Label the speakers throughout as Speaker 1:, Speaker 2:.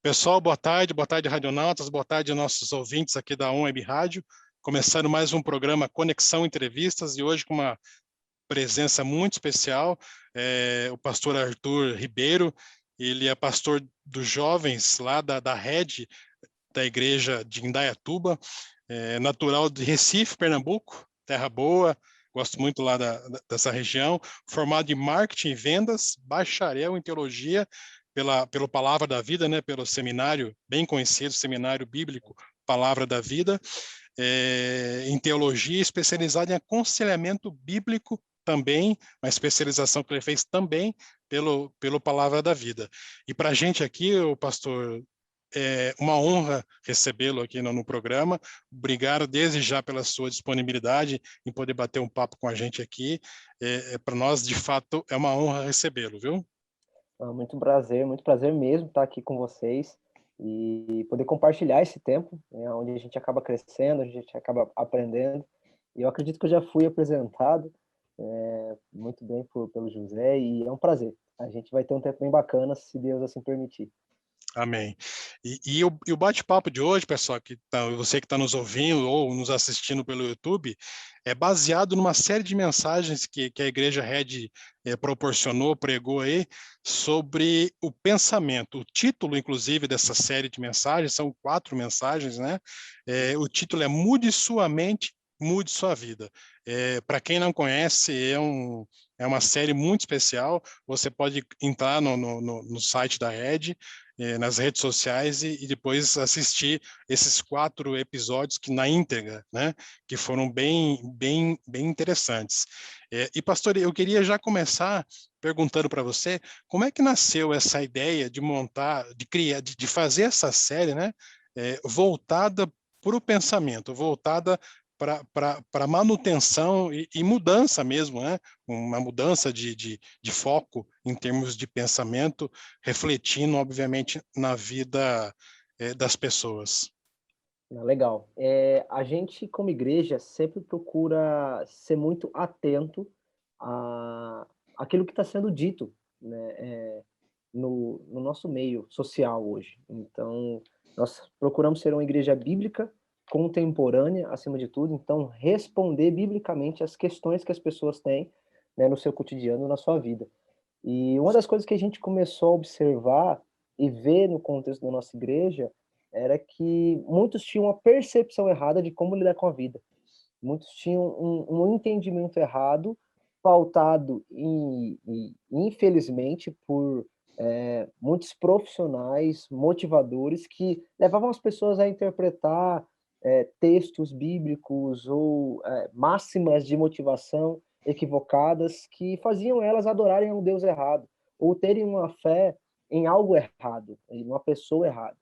Speaker 1: Pessoal, boa tarde, radionautas, boa tarde, nossos ouvintes aqui da ON Web Rádio. Começando mais um programa Conexão Entrevistas, e hoje com uma presença muito especial, o pastor Arthur Ribeiro. Ele é pastor dos jovens lá da rede da igreja de Indaiatuba, natural de Recife, Pernambuco, terra boa, gosto muito lá dessa região, formado em marketing e vendas, bacharel em teologia pelo Palavra da Vida, né, pelo seminário bem conhecido, Seminário Bíblico Palavra da Vida, em teologia, especializado em aconselhamento bíblico também, uma especialização que ele fez também pelo Palavra da Vida. E para a gente aqui, o pastor, é uma honra recebê-lo aqui no programa. Obrigado desde já pela sua disponibilidade em poder bater um papo com a gente aqui. Para nós, de fato, é uma honra recebê-lo, viu?
Speaker 2: Muito prazer mesmo estar aqui com vocês e poder compartilhar esse tempo, né, onde a gente acaba crescendo, a gente acaba aprendendo. E eu acredito que eu já fui apresentado muito bem pelo José, e é um prazer. A gente vai ter um tempo bem bacana, se Deus assim permitir.
Speaker 1: Amém. E o bate-papo de hoje, pessoal, você que está nos ouvindo ou nos assistindo pelo YouTube, é baseado numa série de mensagens que a Igreja Red proporcionou, pregou aí, sobre o pensamento. O título, inclusive, dessa série de mensagens, são 4 mensagens, né? O título é Mude Sua Mente, Mude Sua Vida. Para quem não conhece, é uma série muito especial. Você pode entrar no site da Red, nas redes sociais e depois assistir esses 4 episódios que na íntegra, né, que foram bem interessantes. E pastor, eu queria já começar perguntando para você como é que nasceu essa ideia de montar, de criar, de fazer essa série, né, voltada para o pensamento, voltada para manutenção e mudança mesmo, né? Uma mudança de foco em termos de pensamento, refletindo, obviamente, na vida das pessoas.
Speaker 2: Legal. A gente, como igreja, sempre procura ser muito atento àquilo que está sendo dito, né, no nosso meio social hoje. Então, nós procuramos ser uma igreja bíblica, contemporânea, acima de tudo, então responder biblicamente às questões que as pessoas têm, né, no seu cotidiano, na sua vida. E uma das coisas que a gente começou a observar e ver no contexto da nossa igreja era que muitos tinham uma percepção errada de como lidar com a vida. Muitos tinham um entendimento errado, pautado infelizmente, por muitos profissionais, motivadores, que levavam as pessoas a interpretar textos bíblicos ou máximas de motivação equivocadas, que faziam elas adorarem a um Deus errado, ou terem uma fé em algo errado, em uma pessoa errada.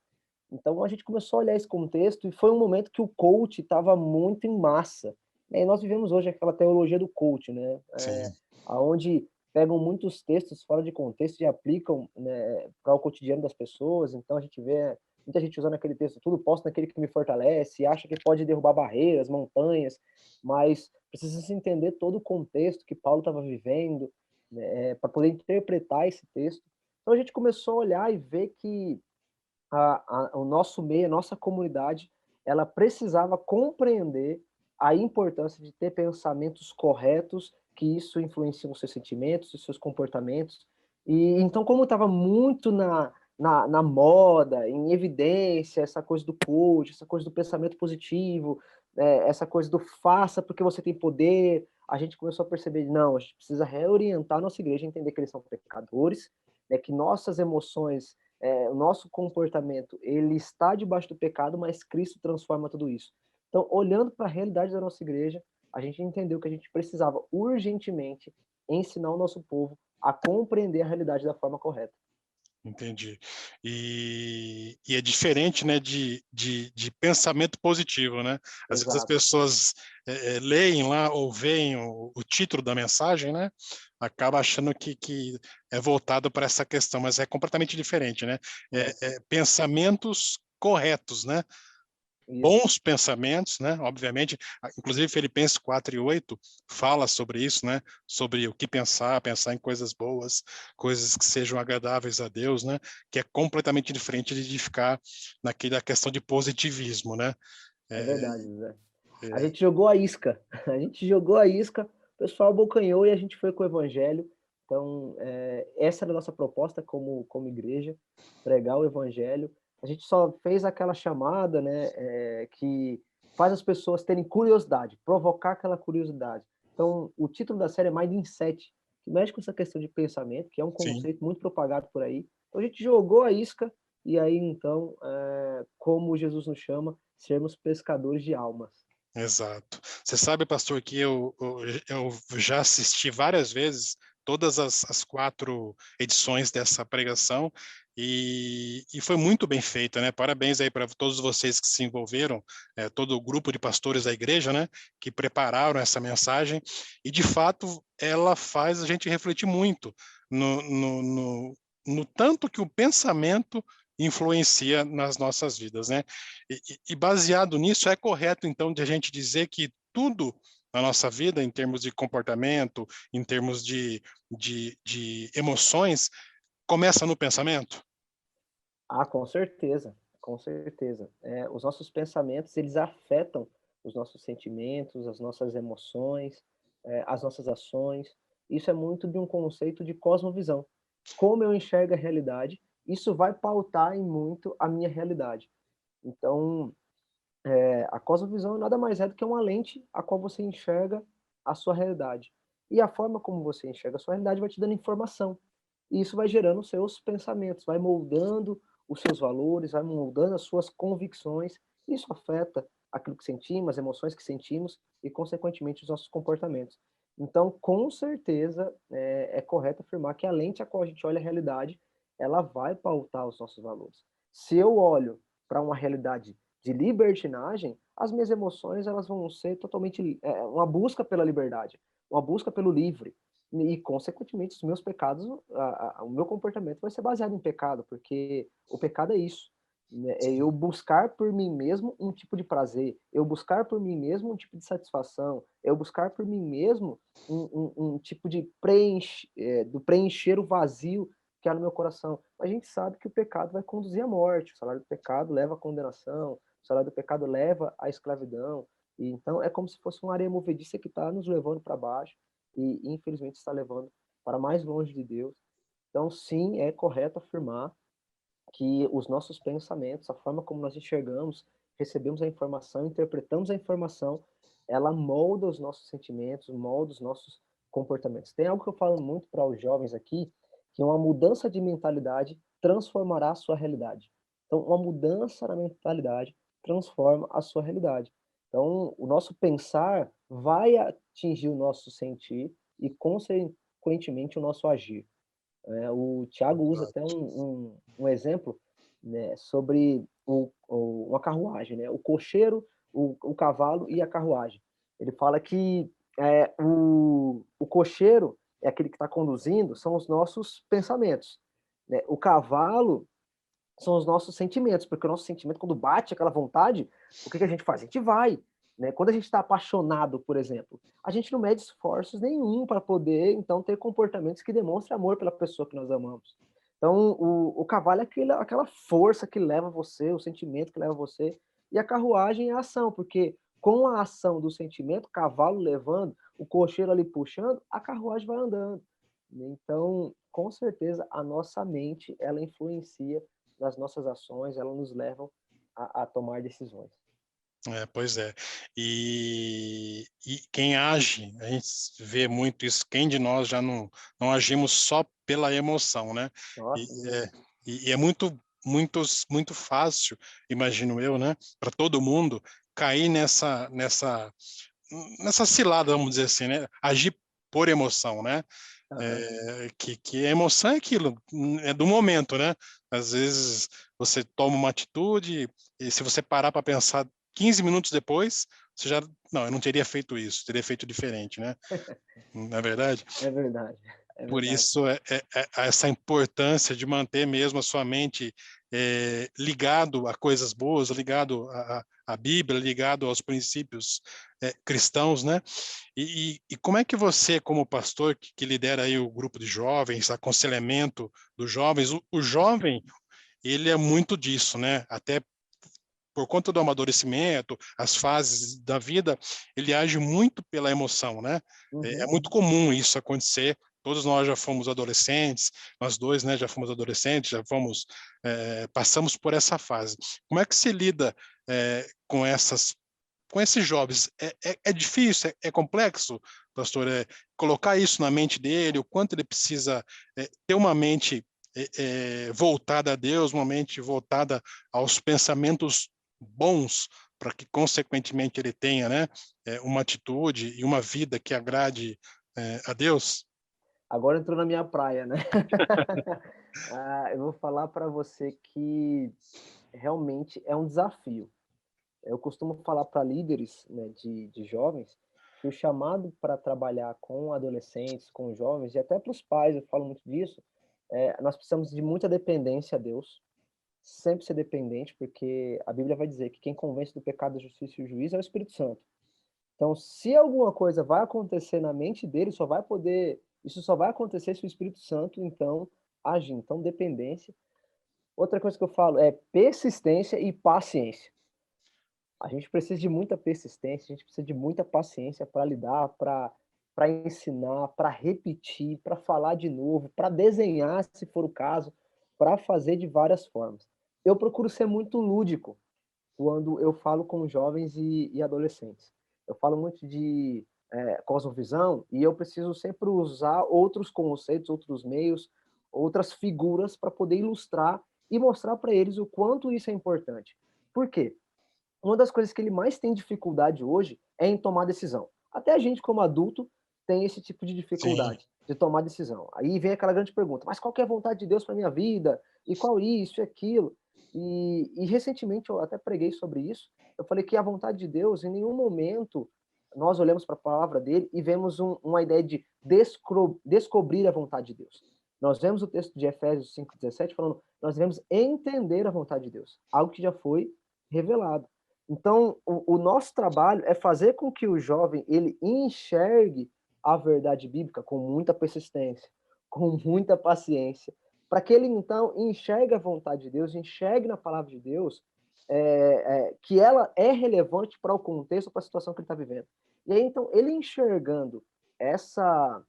Speaker 2: Então a gente começou a olhar esse contexto, e foi um momento que o coach estava muito em massa, né? E nós vivemos hoje aquela teologia do coach, né?
Speaker 1: Sim.
Speaker 2: Aonde pegam muitos textos fora de contexto e aplicam, né, para o cotidiano das pessoas. Então a gente vê muita gente usando aquele texto: tudo posso naquele que me fortalece, e acha que pode derrubar barreiras, montanhas, mas precisa se entender todo o contexto que Paulo estava vivendo, né, para poder interpretar esse texto. Então a gente começou a olhar e ver que o nosso meio, a nossa comunidade, ela precisava compreender a importância de ter pensamentos corretos, que isso influencia nos seus sentimentos, nos seus comportamentos. E então, como estava muito na moda, em evidência, essa coisa do coach, essa coisa do pensamento positivo, essa coisa do faça porque você tem poder, a gente começou a perceber, não, a gente precisa reorientar a nossa igreja, entender que eles são pecadores, né, que nossas emoções, o nosso comportamento, ele está debaixo do pecado, mas Cristo transforma tudo isso. Então, olhando para a realidade da nossa igreja, a gente entendeu que a gente precisava urgentemente ensinar o nosso povo a compreender a realidade da forma correta.
Speaker 1: Entendi. E é diferente, né, de pensamento positivo, né? Às vezes as
Speaker 2: Exato.
Speaker 1: pessoas leem lá ou veem o título da mensagem, né? Acaba achando que é voltado para essa questão, mas é completamente diferente, né? Pensamentos corretos, né?
Speaker 2: Isso,
Speaker 1: bons pensamentos, né? Obviamente, inclusive Filipenses 4:8 fala sobre isso, né? Sobre o que pensar, pensar em coisas boas, coisas que sejam agradáveis a Deus, né? Que é completamente diferente de ficar naquela questão de positivismo, né?
Speaker 2: é
Speaker 1: É,
Speaker 2: verdade, Zé. A
Speaker 1: é,
Speaker 2: gente jogou a isca, a gente jogou a isca, o pessoal abocanhou e a gente foi com o evangelho. Então, essa era a nossa proposta como igreja, pregar o evangelho. A gente só fez aquela chamada, né, que faz as pessoas terem curiosidade, provocar aquela curiosidade. Então, o título da série é Mindset, que mexe com essa questão de pensamento, que é um
Speaker 1: sim.
Speaker 2: conceito muito propagado por aí. Então, a gente jogou a isca e aí, então, como Jesus nos chama, sermos pescadores de almas.
Speaker 1: Exato. Você sabe, pastor, que eu já assisti várias vezes todas as 4 edições dessa pregação e foi muito bem feita, né? Parabéns aí para todos vocês que se envolveram, todo o grupo de pastores da igreja, né? Que prepararam essa mensagem e, de fato, ela faz a gente refletir muito no tanto que o pensamento influencia nas nossas vidas, né? E baseado nisso, é correto, então, de a gente dizer que tudo na nossa vida, em termos de comportamento, em termos de emoções, começa no pensamento?
Speaker 2: Ah, com certeza, com certeza. Os nossos pensamentos, eles afetam os nossos sentimentos, as nossas emoções, as nossas ações. Isso é muito de um conceito de cosmovisão. Como eu enxergo a realidade, isso vai pautar em muito a minha realidade. Então, a cosmovisão nada mais é do que uma lente a qual você enxerga a sua realidade. E a forma como você enxerga a sua realidade vai te dando informação. E isso vai gerando os seus pensamentos, vai moldando os seus valores, vai moldando as suas convicções. Isso afeta aquilo que sentimos, as emoções que sentimos e, consequentemente, os nossos comportamentos. Então, com certeza, é correto afirmar que a lente a qual a gente olha a realidade, ela vai pautar os nossos valores. Se eu olho para uma realidade de libertinagem, as minhas emoções elas vão ser totalmente uma busca pela liberdade, uma busca pelo livre. E, consequentemente, os meus pecados, o meu comportamento vai ser baseado em pecado, porque o pecado é isso. Né? É eu buscar por mim mesmo um tipo de prazer, eu buscar por mim mesmo um tipo de satisfação, eu buscar por mim mesmo um tipo de do preencher o vazio que há no meu coração. A gente sabe que o pecado vai conduzir à morte, o salário do pecado leva à condenação, o salário do pecado leva à escravidão. E, então, é como se fosse uma areia movediça que está nos levando para baixo e, infelizmente, está levando para mais longe de Deus. Então, sim, é correto afirmar que os nossos pensamentos, a forma como nós enxergamos, recebemos a informação, interpretamos a informação, ela molda os nossos sentimentos, molda os nossos comportamentos. Tem algo que eu falo muito para os jovens aqui, que uma mudança de mentalidade transformará a sua realidade. Então, uma mudança na mentalidade transforma a sua realidade. Então, o nosso pensar vai atingir o nosso sentir e, consequentemente, o nosso agir. O Tiago usa até um exemplo, né, sobre uma carruagem, né? O cocheiro, o cavalo e a carruagem. Ele fala que o cocheiro é aquele que está conduzindo, são os nossos pensamentos. Né? O cavalo são os nossos sentimentos, porque o nosso sentimento, quando bate aquela vontade, o que a gente faz? A gente vai. Né? Quando a gente está apaixonado, por exemplo, a gente não mede esforços nenhum para poder, então, ter comportamentos que demonstrem amor pela pessoa que nós amamos. Então, o cavalo é aquela força que leva você, o sentimento que leva você, e a carruagem é a ação, porque com a ação do sentimento, o cavalo levando, o cocheiro ali puxando, a carruagem vai andando. Então, com certeza, a nossa mente, ela influencia nas nossas ações, elas nos levam a tomar decisões.
Speaker 1: Pois é. E quem age, a gente vê muito isso, quem de nós já não agimos só pela emoção, né? E
Speaker 2: Nossa,
Speaker 1: é, e é muito fácil, imagino eu, né, para todo mundo cair nessa cilada, vamos dizer assim, né? Agir por emoção, né?
Speaker 2: uhum.
Speaker 1: Que a emoção é aquilo, é do momento, né? Às vezes você toma uma atitude e se você parar para pensar 15 minutos depois, você já, não, eu não teria feito isso, teria feito diferente, né? Não é verdade?
Speaker 2: É verdade, é
Speaker 1: Por
Speaker 2: verdade.
Speaker 1: isso essa importância de manter mesmo a sua mente ligado a coisas boas, ligado à Bíblia, ligado aos princípios cristãos, né? E como é que você, como pastor que lidera aí o grupo de jovens, aconselhamento dos jovens, o jovem, ele é muito disso, né? Até por conta do amadurecimento, as fases da vida, ele age muito pela emoção, né? É
Speaker 2: Uhum.
Speaker 1: muito comum isso acontecer. Todos nós já fomos adolescentes, nós dois, né, já fomos adolescentes, já fomos, passamos por essa fase. Como é que se lida com esses jovens? É difícil, é complexo, pastor, colocar isso na mente dele, o quanto ele precisa ter uma mente voltada a Deus, uma mente voltada aos pensamentos bons, para que, consequentemente, ele tenha, né, uma atitude e uma vida que agrade a Deus?
Speaker 2: Agora entrou na minha praia, né? Eu vou falar para você que realmente é um desafio. Eu costumo falar para líderes, né, de jovens, que o chamado para trabalhar com adolescentes, com jovens, e até para os pais, eu falo muito disso, nós precisamos de muita dependência a Deus, sempre ser dependente, porque a Bíblia vai dizer que quem convence do pecado, da justiça e o juízo é o Espírito Santo. Então, se alguma coisa vai acontecer na mente dele, isso só vai acontecer se o Espírito Santo, então, agir. Então, dependência. Outra coisa que eu falo é persistência e paciência. A gente precisa de muita persistência, a gente precisa de muita paciência para lidar, para ensinar, para repetir, para falar de novo, para desenhar, se for o caso, para fazer de várias formas. Eu procuro ser muito lúdico quando eu falo com jovens e adolescentes. Eu falo muito de cosmovisão e eu preciso sempre usar outros conceitos, outros meios, outras figuras para poder ilustrar e mostrar para eles o quanto isso é importante. Por quê? Uma das coisas que ele mais tem dificuldade hoje é em tomar decisão. Até a gente, como adulto, tem esse tipo de
Speaker 1: Sim,
Speaker 2: dificuldade de tomar decisão. Aí vem aquela grande pergunta: mas qual que é a vontade de Deus para minha vida? E qual isso e aquilo? E recentemente eu até preguei sobre isso. Eu falei que a vontade de Deus, em nenhum momento, nós olhamos para a palavra dele e vemos uma ideia de descobrir a vontade de Deus. Nós vemos o texto de Efésios 5,17 falando, nós devemos entender a vontade de Deus, algo que já foi revelado. Então, o nosso trabalho é fazer com que o jovem ele enxergue a verdade bíblica com muita persistência, com muita paciência, para que ele então enxergue a vontade de Deus, enxergue na palavra de Deus que ela é relevante para o contexto, para a situação que ele está vivendo. E aí, então, ele enxergando essa,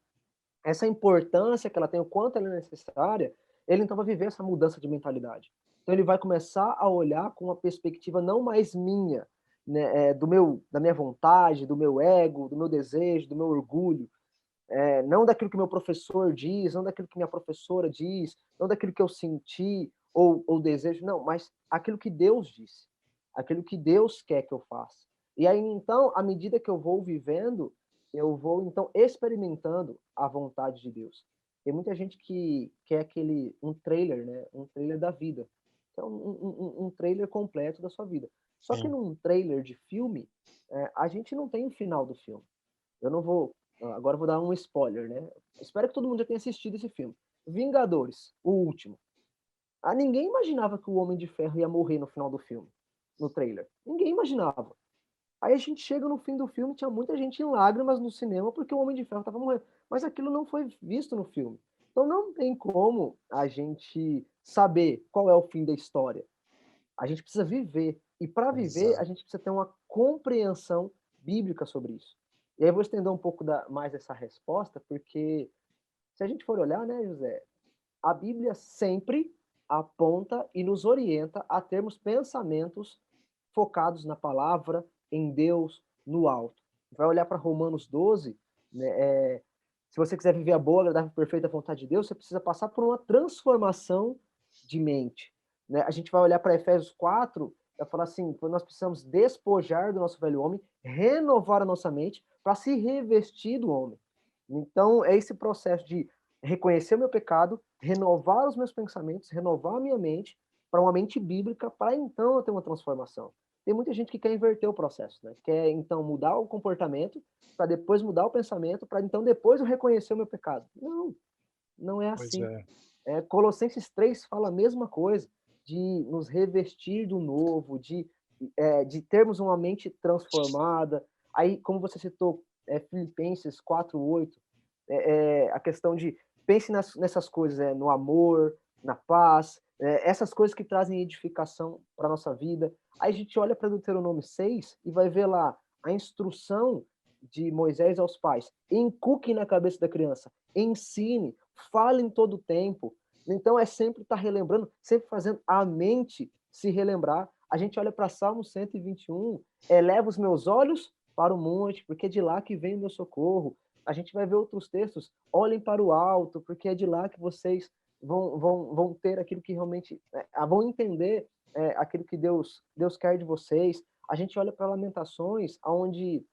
Speaker 2: essa importância que ela tem, o quanto ela é necessária, ele então vai viver essa mudança de mentalidade. Então ele vai começar a olhar com uma perspectiva não mais minha, né, da minha vontade, do meu ego, do meu desejo, do meu orgulho, não daquilo que meu professor diz, não daquilo que minha professora diz, não daquilo que eu senti ou desejo, não, mas aquilo que Deus disse, aquilo que Deus quer que eu faça. E aí, então, à medida que eu vou vivendo, eu vou, então, experimentando a vontade de Deus. Tem muita gente que quer um trailer, né? Um trailer da vida. Que é um trailer completo da sua vida. Só que
Speaker 1: sim.
Speaker 2: num trailer de filme, a gente não tem o final do filme. Eu não vou. Agora eu vou dar um spoiler, né? Espero que todo mundo já tenha assistido esse filme. Vingadores, o último. Ninguém imaginava que o Homem de Ferro ia morrer no final do filme, no trailer. Ninguém imaginava. Aí a gente chega no fim do filme, tinha muita gente em lágrimas no cinema porque o Homem de Ferro estava morrendo. Mas aquilo não foi visto no filme. Então não tem como a gente saber qual é o fim da história. A gente precisa viver. E para viver, a
Speaker 1: Exato.
Speaker 2: gente precisa ter uma compreensão bíblica sobre isso. E aí eu vou estender um pouco mais essa resposta, porque se a gente for olhar, né, José, a Bíblia sempre aponta e nos orienta a termos pensamentos focados na palavra, em Deus, no alto. Vai olhar para Romanos 12, né, se você quiser viver a boa, agradável e perfeita vontade de Deus, você precisa passar por uma transformação de mente. Né? A gente vai olhar para Efésios 4, vai falar assim, que nós precisamos despojar do nosso velho homem, renovar a nossa mente para se revestir do homem. Então, é esse processo de reconhecer o meu pecado, renovar os meus pensamentos, renovar a minha mente para uma mente bíblica, para então eu ter uma transformação. Tem muita gente que quer inverter o processo, né? Quer então mudar o comportamento, para depois mudar o pensamento, para então depois eu reconhecer o meu pecado. Não, não é
Speaker 1: Pois
Speaker 2: assim.
Speaker 1: é.
Speaker 2: Colossenses 3 fala a mesma coisa. de nos revestir do novo, de termos uma mente transformada. Aí, como você citou, Filipenses 4:8, a questão de pense nessas coisas, no amor, na paz, essas coisas que trazem edificação para a nossa vida. Aí a gente olha para Deuteronômio 6 e vai ver lá a instrução de Moisés aos pais. Inculque na cabeça da criança, ensine, fale em todo o tempo. Então é sempre estar relembrando, sempre fazendo a mente se relembrar. A gente olha para Salmo 121, eleva os meus olhos para o monte, porque é de lá que vem o meu socorro. A gente vai ver outros textos, olhem para o alto, porque é de lá que vocês vão ter aquilo que realmente, vão entender aquilo que Deus quer de vocês. A gente olha para Lamentações, onde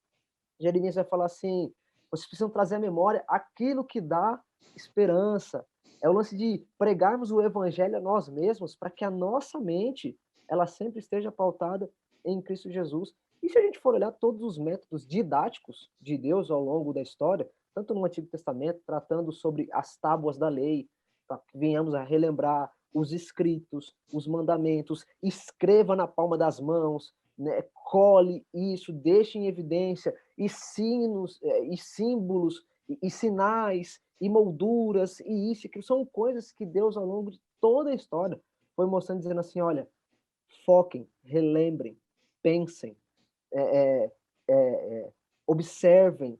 Speaker 2: Jeremias vai falar assim, vocês precisam trazer à memória aquilo que dá esperança. É o lance de pregarmos o evangelho a nós mesmos, para que a nossa mente ela sempre esteja pautada em Cristo Jesus. E se a gente for olhar todos os métodos didáticos de Deus ao longo da história, tanto no Antigo Testamento, tratando sobre as tábuas da lei, para que venhamos a relembrar os escritos, os mandamentos, escreva na palma das mãos, né, cole isso, deixe em evidência, e sinos, e símbolos, e sinais, e molduras, e isso, que são coisas que Deus, ao longo de toda a história, foi mostrando, dizendo assim, olha, foquem, relembrem, pensem, é, observem,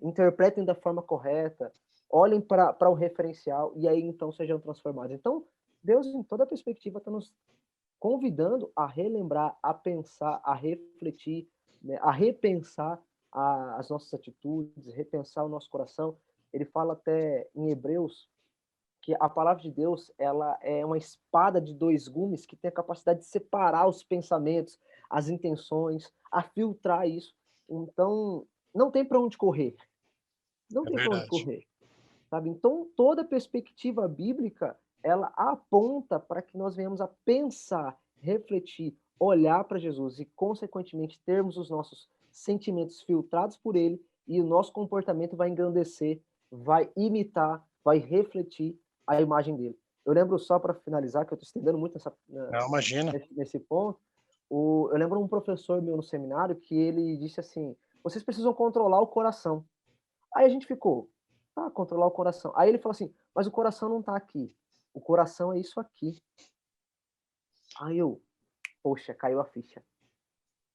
Speaker 2: interpretem da forma correta, olhem para o referencial, e aí então sejam transformados. Então, Deus, em toda a perspectiva, está nos convidando a relembrar, a pensar, a refletir, né, a repensar as nossas atitudes, repensar o nosso coração. Ele fala até em Hebreus que a palavra de Deus ela é uma espada de dois gumes que tem a capacidade de separar os pensamentos, as intenções, a filtrar isso. Então, não tem para onde correr. Não
Speaker 1: É
Speaker 2: tem para onde
Speaker 1: verdade.
Speaker 2: correr. Sabe? Então, toda a perspectiva bíblica, ela aponta para que nós venhamos a pensar, refletir, olhar para Jesus e, consequentemente, termos os nossos sentimentos filtrados por ele e o nosso comportamento vai engrandecer, vai imitar, vai refletir a imagem dele. Eu lembro, só para finalizar, que eu estou estendendo muito
Speaker 1: Não, imagina.
Speaker 2: nesse ponto, eu lembro um professor meu no seminário que ele disse assim, vocês precisam controlar o coração. Aí a gente ficou, controlar o coração. Aí ele falou assim, mas o coração não tá aqui. O coração é isso aqui. Aí eu, poxa, caiu a ficha.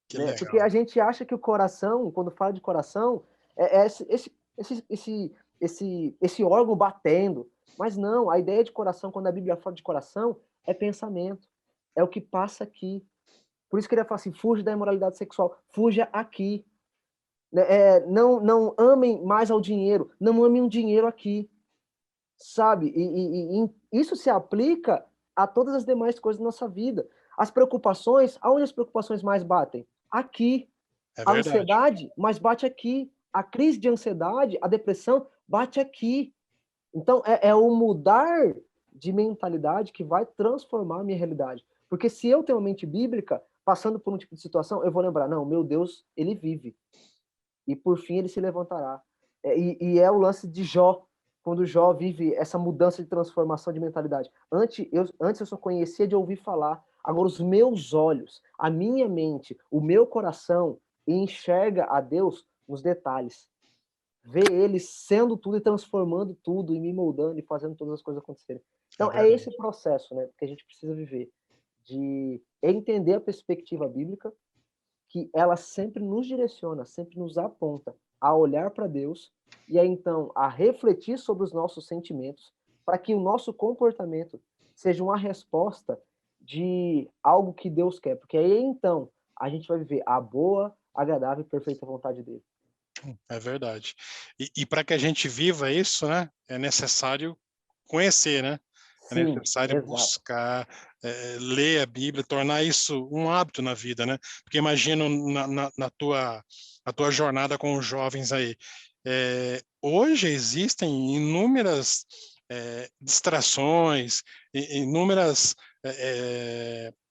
Speaker 1: Que
Speaker 2: Né? Porque
Speaker 1: legal.
Speaker 2: a gente acha que o coração, quando fala de coração, é esse órgão batendo. Mas não, a ideia de coração, quando a Bíblia fala de coração, é pensamento. É o que passa aqui. Por isso que ele fala assim, fuja da imoralidade sexual, fuja aqui. Não amem mais ao dinheiro, não amem o dinheiro aqui, sabe? E isso se aplica a todas as demais coisas da nossa vida. As preocupações, aonde as preocupações mais batem? Aqui.
Speaker 1: É
Speaker 2: A
Speaker 1: verdade.
Speaker 2: ansiedade, mas bate aqui. A crise de ansiedade, a depressão, bate aqui. Então, é o mudar de mentalidade que vai transformar a minha realidade. Porque se eu tenho uma mente bíblica, passando por um tipo de situação, eu vou lembrar, não, meu Deus, ele vive e por fim ele se levantará. E é o lance de Jó, quando Jó vive essa mudança de transformação de mentalidade. Antes eu só conhecia de ouvir falar, agora os meus olhos, a minha mente, o meu coração enxerga a Deus nos detalhes. Vê ele sendo tudo e transformando tudo e me moldando e fazendo todas as coisas acontecerem.
Speaker 1: É
Speaker 2: Então é esse
Speaker 1: verdade.
Speaker 2: processo, né, que a gente precisa viver, de entender a perspectiva bíblica, que ela sempre nos direciona, sempre nos aponta a olhar para Deus e aí então a refletir sobre os nossos sentimentos, para que o nosso comportamento seja uma resposta de algo que Deus quer, porque aí então a gente vai viver a boa, agradável e perfeita vontade dele.
Speaker 1: É verdade. E para que a gente viva isso, né, é necessário conhecer, né? É
Speaker 2: Sim,
Speaker 1: necessário
Speaker 2: exato.
Speaker 1: buscar, ler a Bíblia, tornar isso um hábito na vida, né? Porque imagino na tua jornada com os jovens aí, hoje existem inúmeras distrações, inúmeras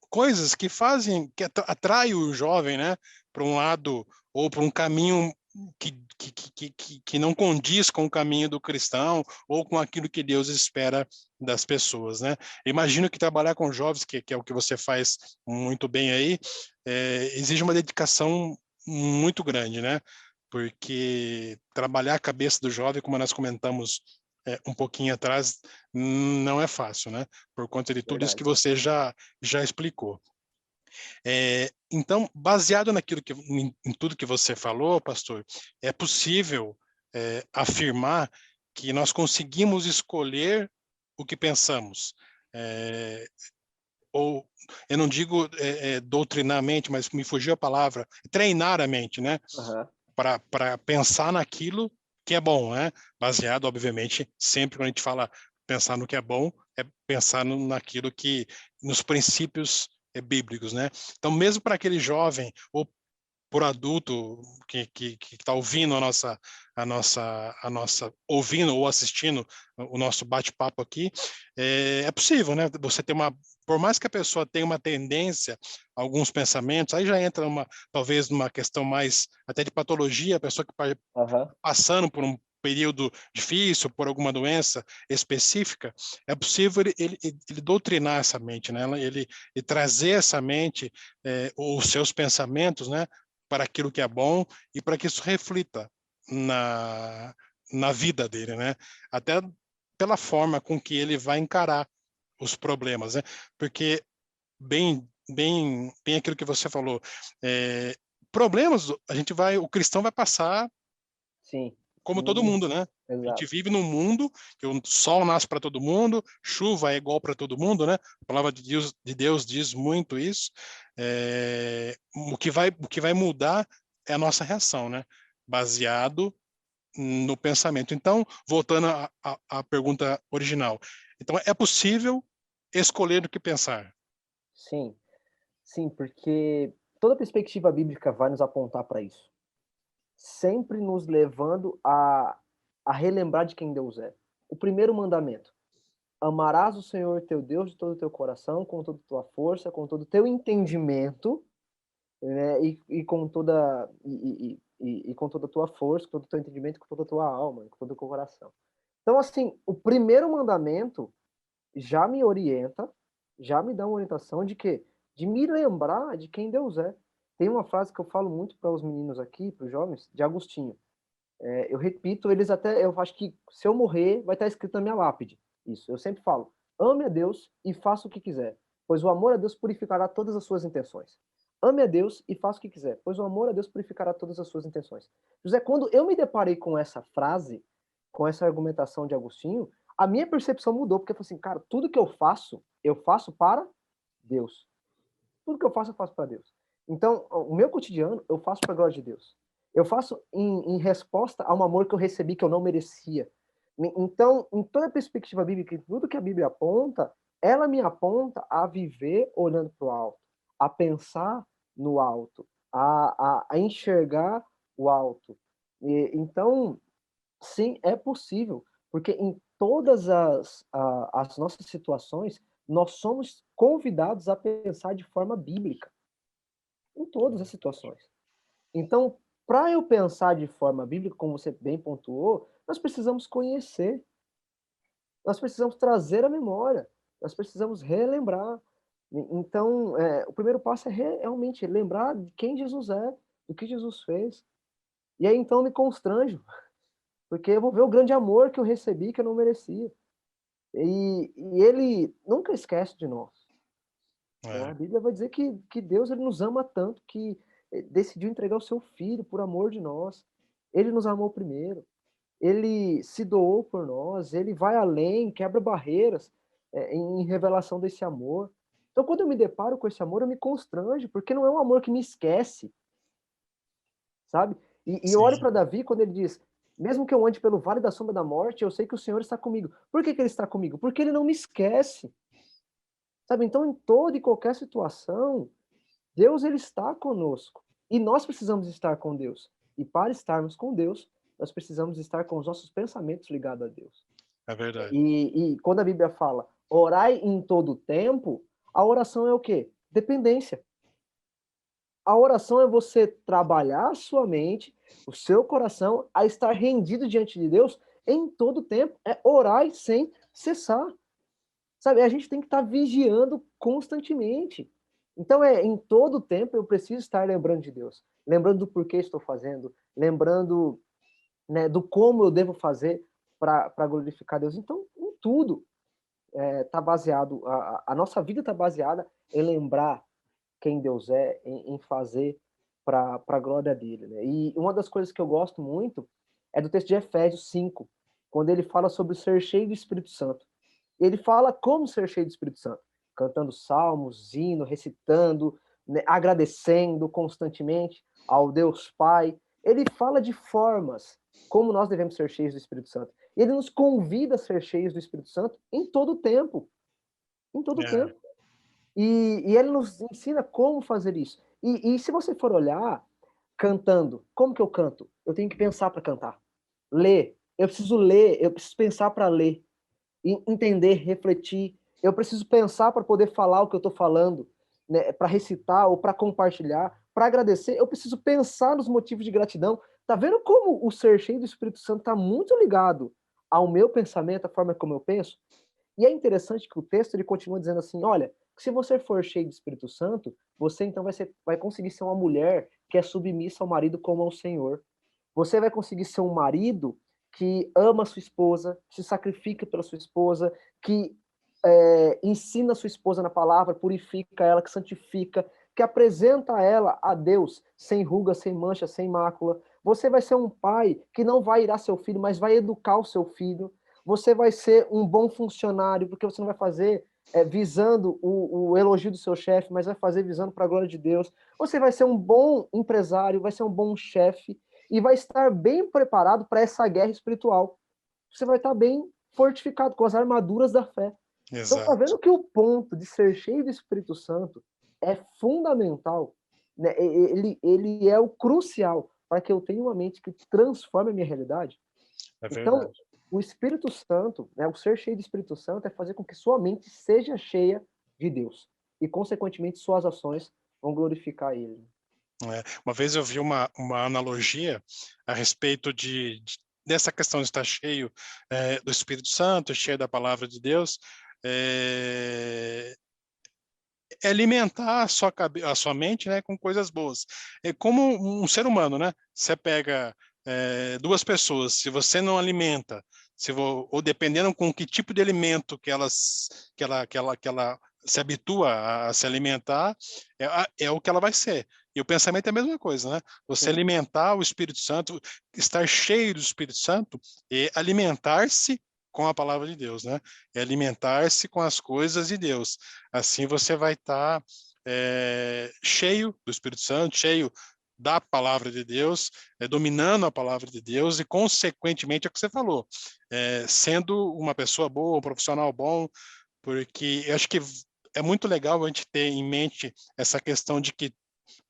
Speaker 1: coisas que fazem, que atraem o jovem, né, para um lado ou para um caminho que não condiz com o caminho do cristão ou com aquilo que Deus espera das pessoas, né? Imagino que trabalhar com jovens, que é o que você faz muito bem aí, exige uma dedicação muito grande, né? Porque trabalhar a cabeça do jovem, como nós comentamos um pouquinho atrás, não é fácil, né? Por conta de tudo isso que
Speaker 2: Verdade.
Speaker 1: você já explicou. Então, baseado em tudo que você falou, pastor, é possível afirmar que nós conseguimos escolher o que pensamos. Ou, eu não digo doutrinar a mente, mas me fugiu a palavra, treinar a mente, né?
Speaker 2: Aham.
Speaker 1: Para pensar naquilo que é bom, né? Baseado, obviamente, sempre quando a gente fala pensar no que é bom, é pensar naquilo que, nos princípios bíblicos, né? Então, mesmo para aquele jovem ou por adulto que está ouvindo a nossa ouvindo ou assistindo o nosso bate-papo aqui, é possível, né? Você ter por mais que a pessoa tenha uma tendência, alguns pensamentos, aí já entra talvez numa questão mais até de patologia, a pessoa que
Speaker 2: Aham.
Speaker 1: passando por um período difícil, por alguma doença específica, é possível ele doutrinar essa mente, né? Ele trazer essa mente, os seus pensamentos, né? Para aquilo que é bom e para que isso reflita na vida dele, né? Até pela forma com que ele vai encarar os problemas, né? Porque bem aquilo que você falou, problemas o cristão vai passar
Speaker 2: Sim.
Speaker 1: como todo
Speaker 2: Uhum.
Speaker 1: mundo, né? A gente
Speaker 2: Exato.
Speaker 1: vive num mundo que o sol nasce para todo mundo, chuva é igual para todo mundo, né? A palavra de Deus diz muito isso. O que vai mudar é a nossa reação, né? Baseado no pensamento. Então, voltando à pergunta original. Então, é possível escolher o que pensar.
Speaker 2: Sim. Sim, porque toda perspectiva bíblica vai nos apontar para isso. Sempre nos levando a relembrar de quem Deus é. O primeiro mandamento: amarás o Senhor teu Deus de todo o teu coração, com toda a tua força, com todo o teu entendimento, né, e com toda e com toda a tua força, com todo o teu entendimento, com toda a tua alma, com todo o teu coração. Então, assim, o primeiro mandamento já me orienta, já me dá uma orientação de quê? De me lembrar de quem Deus é. Tem uma frase que eu falo muito para os meninos aqui, para os jovens, de Agostinho. Eu repito, eu acho que se eu morrer, vai estar escrito na minha lápide. Isso, eu sempre falo: ame a Deus e faça o que quiser, pois o amor a Deus purificará todas as suas intenções. Ame a Deus e faça o que quiser, pois o amor a Deus purificará todas as suas intenções. José, quando eu me deparei com essa frase, com essa argumentação de Agostinho, a minha percepção mudou, porque eu falei assim, cara, tudo que eu faço para Deus. Tudo que eu faço para Deus. Então, o meu cotidiano, eu faço para a glória de Deus. Eu faço em resposta a um amor que eu recebi que eu não merecia. Então, em toda a perspectiva bíblica, tudo que a Bíblia aponta, ela me aponta a viver olhando para o alto, a pensar no alto, a enxergar o alto. Então, sim, é possível, porque em todas as nossas situações, nós somos convidados a pensar de forma bíblica, em todas as situações. Então, para eu pensar de forma bíblica, como você bem pontuou, nós precisamos conhecer, nós precisamos trazer a memória, nós precisamos relembrar. Então, o primeiro passo é realmente lembrar de quem Jesus é, do que Jesus fez. E aí então me constranjo, porque eu vou ver o grande amor que eu recebi que eu não merecia. E ele nunca esquece de nós. Né? A
Speaker 1: É,
Speaker 2: Bíblia vai dizer que Deus ele nos ama tanto que decidiu entregar o seu filho por amor de nós. Ele nos amou primeiro. Ele se doou por nós. Ele vai além, quebra barreiras em revelação desse amor. Então, quando eu me deparo com esse amor, eu me constranjo, porque não é um amor que me esquece, sabe? E eu olho
Speaker 1: sim,
Speaker 2: para Davi quando ele diz: mesmo que eu ande pelo vale da sombra da morte, eu sei que o Senhor está comigo. Por que ele está comigo? Porque ele não me esquece. Sabe? Então, em toda e qualquer situação, Deus ele está conosco. E nós precisamos estar com Deus. E para estarmos com Deus, nós precisamos estar com os nossos pensamentos ligados a Deus.
Speaker 1: é verdade.
Speaker 2: E quando a Bíblia fala orai em todo tempo, a oração é o quê? Dependência. A oração é você trabalhar a sua mente o seu coração a estar rendido diante de Deus em todo tempo. É orar sem cessar. Sabe, a gente tem que estar vigiando constantemente. Então, em todo tempo eu preciso estar lembrando de Deus, lembrando do porquê estou fazendo, lembrando, né, do como eu devo fazer para glorificar Deus. Então, em tudo está baseado, a nossa vida está baseada em lembrar quem Deus é, em fazer para a glória dele. Né? E uma das coisas que eu gosto muito é do texto de Efésios 5, quando ele fala sobre ser cheio do Espírito Santo. Ele fala como ser cheio do Espírito Santo, cantando salmos, hino, recitando, né, agradecendo constantemente ao Deus Pai. Ele fala de formas como nós devemos ser cheios do Espírito Santo. E ele nos convida a ser cheios do Espírito Santo em todo o tempo. Em todo o tempo. E ele nos ensina como fazer isso. E se você for olhar, cantando, como que eu canto? Eu tenho que pensar para cantar. Ler, eu preciso pensar para ler. Entender, refletir. Eu preciso pensar para poder falar o que eu estou falando, né? Para recitar ou para compartilhar, para agradecer. Eu preciso pensar nos motivos de gratidão. Tá vendo como o ser cheio do Espírito Santo está muito ligado ao meu pensamento, à forma como eu penso? E é interessante que o texto ele continua dizendo assim, olha, se você for cheio do Espírito Santo, você então vai conseguir ser uma mulher que é submissa ao marido como ao Senhor. Você vai conseguir ser um marido que ama a sua esposa, se sacrifica pela sua esposa, que ensina a sua esposa na palavra, purifica ela, que santifica, que apresenta ela a Deus sem ruga, sem mancha, sem mácula. Você vai ser um pai que não vai irar seu filho, mas vai educar o seu filho. Você vai ser um bom funcionário, porque você não vai fazer visando o elogio do seu chefe, mas vai fazer visando para a glória de Deus. Você vai ser um bom empresário, vai ser um bom chefe e vai estar bem preparado para essa guerra espiritual. Você vai estar bem fortificado com as armaduras da fé. Então, tá vendo
Speaker 1: Exato.
Speaker 2: que o ponto de ser cheio do Espírito Santo é fundamental, né? Ele é o crucial para que eu tenha uma mente que transforme a minha realidade.
Speaker 1: É
Speaker 2: Então,
Speaker 1: verdade.
Speaker 2: o Espírito Santo, né, o ser cheio do Espírito Santo é fazer com que sua mente seja cheia de Deus. E, consequentemente, suas ações vão glorificar Ele.
Speaker 1: Uma vez eu vi uma analogia a respeito dessa questão de estar cheio do Espírito Santo, cheio da palavra de Deus, alimentar a sua mente, né, com coisas boas. É como um ser humano, né? Você pega duas pessoas, se você não alimenta, ou dependendo com que tipo de alimento que ela se habitua a se alimentar, é o que ela vai ser. E o pensamento é a mesma coisa, né? Você
Speaker 2: Sim.
Speaker 1: alimentar o Espírito Santo, estar cheio do Espírito Santo e alimentar-se com a palavra de Deus, né? É alimentar-se com as coisas de Deus. Assim você vai estar cheio do Espírito Santo, cheio da palavra de Deus, dominando a palavra de Deus e, consequentemente, é o que você falou, sendo uma pessoa boa, um profissional bom, porque eu acho que é muito legal a gente ter em mente essa questão de que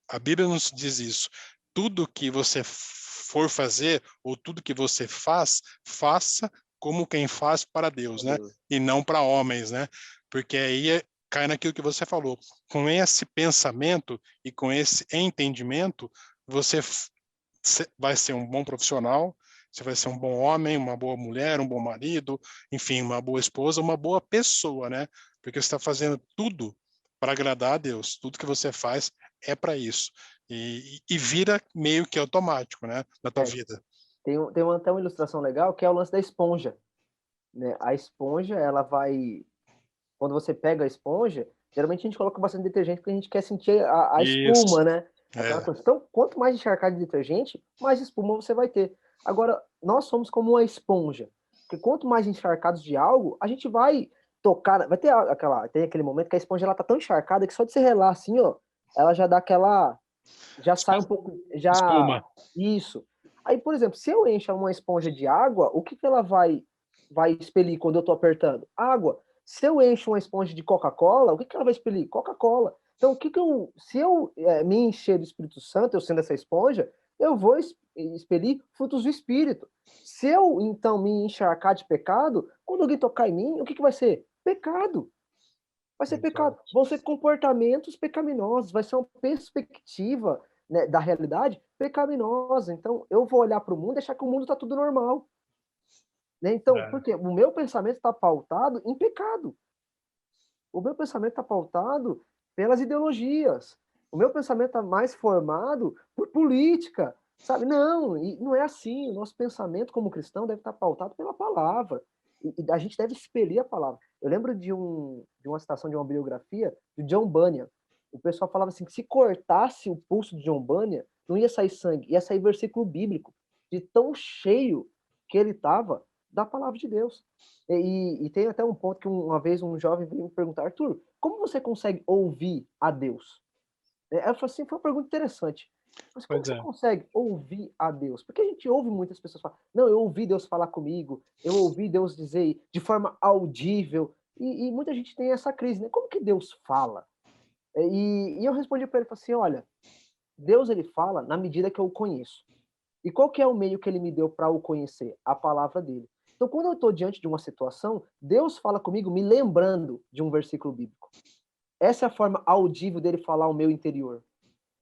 Speaker 1: a Bíblia nos diz isso. Tudo que você for fazer ou tudo que você faz, faça como quem faz para Deus, né?
Speaker 2: Deus.
Speaker 1: E não para homens, né? Porque aí cai naquilo que você falou. Com esse pensamento e com esse entendimento, você vai ser um bom profissional, você vai ser um bom homem, uma boa mulher, um bom marido, enfim, uma boa esposa, uma boa pessoa, né? Porque você está fazendo tudo para agradar a Deus. Tudo que você faz é para isso. E vira meio que automático, né? Na tua
Speaker 2: É,
Speaker 1: vida.
Speaker 2: até uma ilustração legal que é o lance da esponja. Né? A esponja, ela vai. Quando você pega a esponja, geralmente a gente coloca bastante detergente porque a gente quer sentir a
Speaker 1: Isso.
Speaker 2: espuma, né? Aquela
Speaker 1: É.
Speaker 2: coisa. Então, quanto mais encharcado de detergente, mais espuma você vai ter. Agora, nós somos como uma esponja. Porque quanto mais encharcados de algo, a gente vai tocar. Vai ter tem aquele momento que a esponja ela tá tão encharcada que só de você relar assim, ó, ela já dá aquela. Já sai um pouco. Já.
Speaker 1: Espuma.
Speaker 2: Isso. Aí, por exemplo, se eu encho uma esponja de água, o que ela vai expelir quando eu estou apertando? Água. Se eu encho uma esponja de Coca-Cola, o que ela vai expelir? Coca-Cola. Então, se eu me encher do Espírito Santo, eu sendo essa esponja, eu vou expelir frutos do Espírito. Se eu, então, me encharcar de pecado, quando alguém tocar em mim, o que vai ser? Pecado. Vai ser
Speaker 1: Exato.
Speaker 2: pecado. Vão ser comportamentos pecaminosos, vai ser uma perspectiva, né, da realidade pecaminosa. Então, eu vou olhar para o mundo e achar que o mundo está tudo normal. Né? Então, por
Speaker 1: É,
Speaker 2: quê? O meu pensamento está pautado em pecado. O meu pensamento está pautado pelas ideologias. O meu pensamento está mais formado por política, sabe? Não, e não é assim. O nosso pensamento como cristão deve estar pautado pela palavra. E a gente deve expelir a palavra. Eu lembro de uma citação de uma biografia de John Bunyan. O pessoal falava assim, que se cortasse o pulso de John Bunyan, não ia sair sangue, ia sair versículo bíblico, de tão cheio que ele estava da palavra de Deus. E tem até um ponto que uma vez um jovem veio me perguntar, Arthur, como você consegue ouvir a Deus? Eu falei assim, foi uma pergunta interessante. Mas como
Speaker 1: pois
Speaker 2: você
Speaker 1: é.
Speaker 2: consegue ouvir a Deus? Porque a gente ouve muitas pessoas falar, não, eu ouvi Deus falar comigo, eu ouvi Deus dizer de forma audível, e muita gente tem essa crise, né? Como que Deus fala? E eu respondi para ele, falei assim, olha, Deus ele fala na medida que eu o conheço. E qual que é o meio que ele me deu para o conhecer? A palavra dele. Então, quando eu estou diante de uma situação, Deus fala comigo me lembrando de um versículo bíblico. Essa é a forma audível dele falar ao meu interior.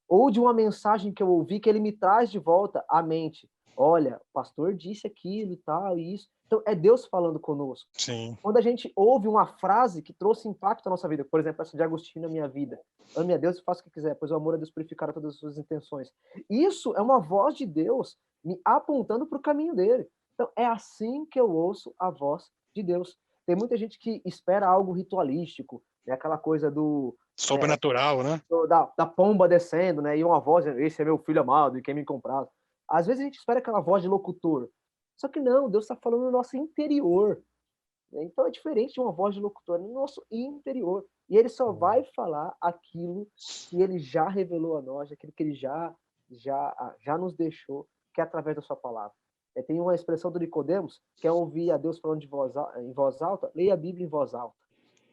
Speaker 2: Ou de uma mensagem que eu ouvi que ele me traz de volta à mente. Olha, o pastor disse aquilo e tal, e isso. Então, é Deus falando conosco.
Speaker 1: Sim,
Speaker 2: Quando a gente ouve uma frase que trouxe impacto na nossa vida, por exemplo, essa de Agostinho na minha vida. Ame a Deus e faça o que quiser, pois o amor a Deus purificará todas as suas intenções. Isso é uma voz de Deus me apontando para o caminho dele. Então, é assim que eu ouço a voz de Deus. Tem muita gente que espera algo ritualístico, né? Aquela coisa né,
Speaker 1: sobrenatural, né?
Speaker 2: da pomba descendo, né? E uma voz, esse é meu filho amado e quem me comprado. Às vezes a gente espera aquela voz de locutor. Só que não, Deus está falando no nosso interior. Né? Então é diferente de uma voz de locutor, no nosso interior. E ele só vai falar aquilo que ele já revelou a nós, aquilo que ele já nos deixou, que é através da sua palavra. Tem uma expressão do Nicodemos, que é ouvir a Deus falando em voz alta, leia a Bíblia em voz alta.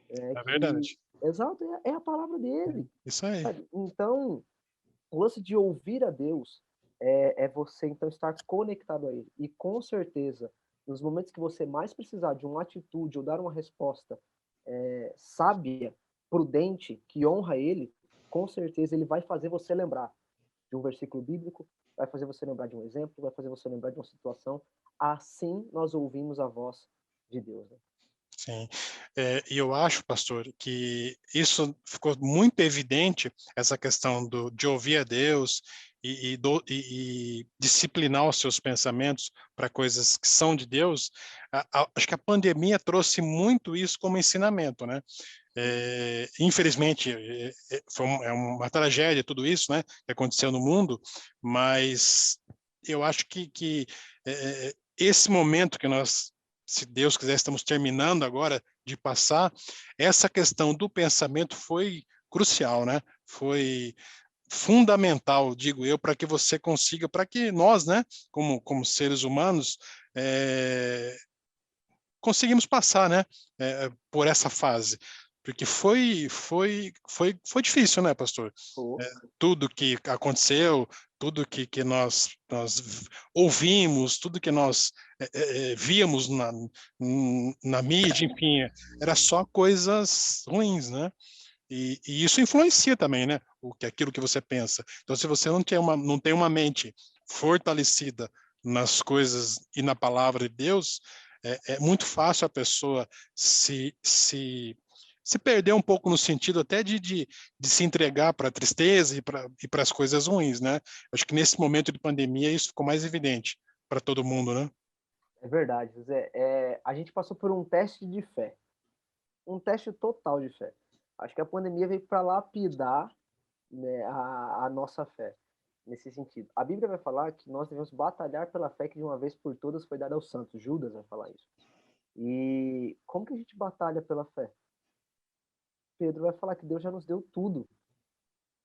Speaker 1: É
Speaker 2: Que
Speaker 1: verdade.
Speaker 2: exalta é a palavra dele.
Speaker 1: Isso aí.
Speaker 2: Sabe? Então, o lance de ouvir a Deus é você então estar conectado a Ele. E com certeza, nos momentos que você mais precisar de uma atitude ou dar uma resposta sábia, prudente, que honra Ele, com certeza Ele vai fazer você lembrar de um versículo bíblico, vai fazer você lembrar de um exemplo, vai fazer você lembrar de uma situação. Assim nós ouvimos a voz de Deus. Né?
Speaker 1: Sim, e eu acho, pastor, que isso ficou muito evidente, essa questão de ouvir a Deus e disciplinar os seus pensamentos para coisas que são de Deus. Acho que a pandemia trouxe muito isso como ensinamento, né? Infelizmente, é uma tragédia tudo isso, né, que aconteceu no mundo, mas eu acho que esse momento que nós, se Deus quiser, estamos terminando agora de passar, essa questão do pensamento foi crucial, né? Foi fundamental, digo eu, para que você consiga, para que nós, né, como seres humanos, conseguimos passar, né, por essa fase, porque foi difícil, né, pastor?
Speaker 2: Oh,
Speaker 1: Tudo que aconteceu, tudo que nós ouvimos, tudo que nós víamos na mídia, enfim, era só coisas ruins, né? E isso influencia também, né? Aquilo que você pensa. Então, se você não tem uma mente fortalecida nas coisas e na palavra de Deus, é muito fácil a pessoa se perder um pouco no sentido até de se entregar para a tristeza e para as coisas ruins, né? Acho que nesse momento de pandemia isso ficou mais evidente para todo mundo, né?
Speaker 2: é verdade, José. A gente passou por um teste de fé. Um teste total de fé. Acho que a pandemia veio para lapidar, né, a nossa fé, nesse sentido. A Bíblia vai falar que nós devemos batalhar pela fé que de uma vez por todas foi dada aos santos. Judas vai falar isso. E como que a gente batalha pela fé? Pedro vai falar que Deus já nos deu tudo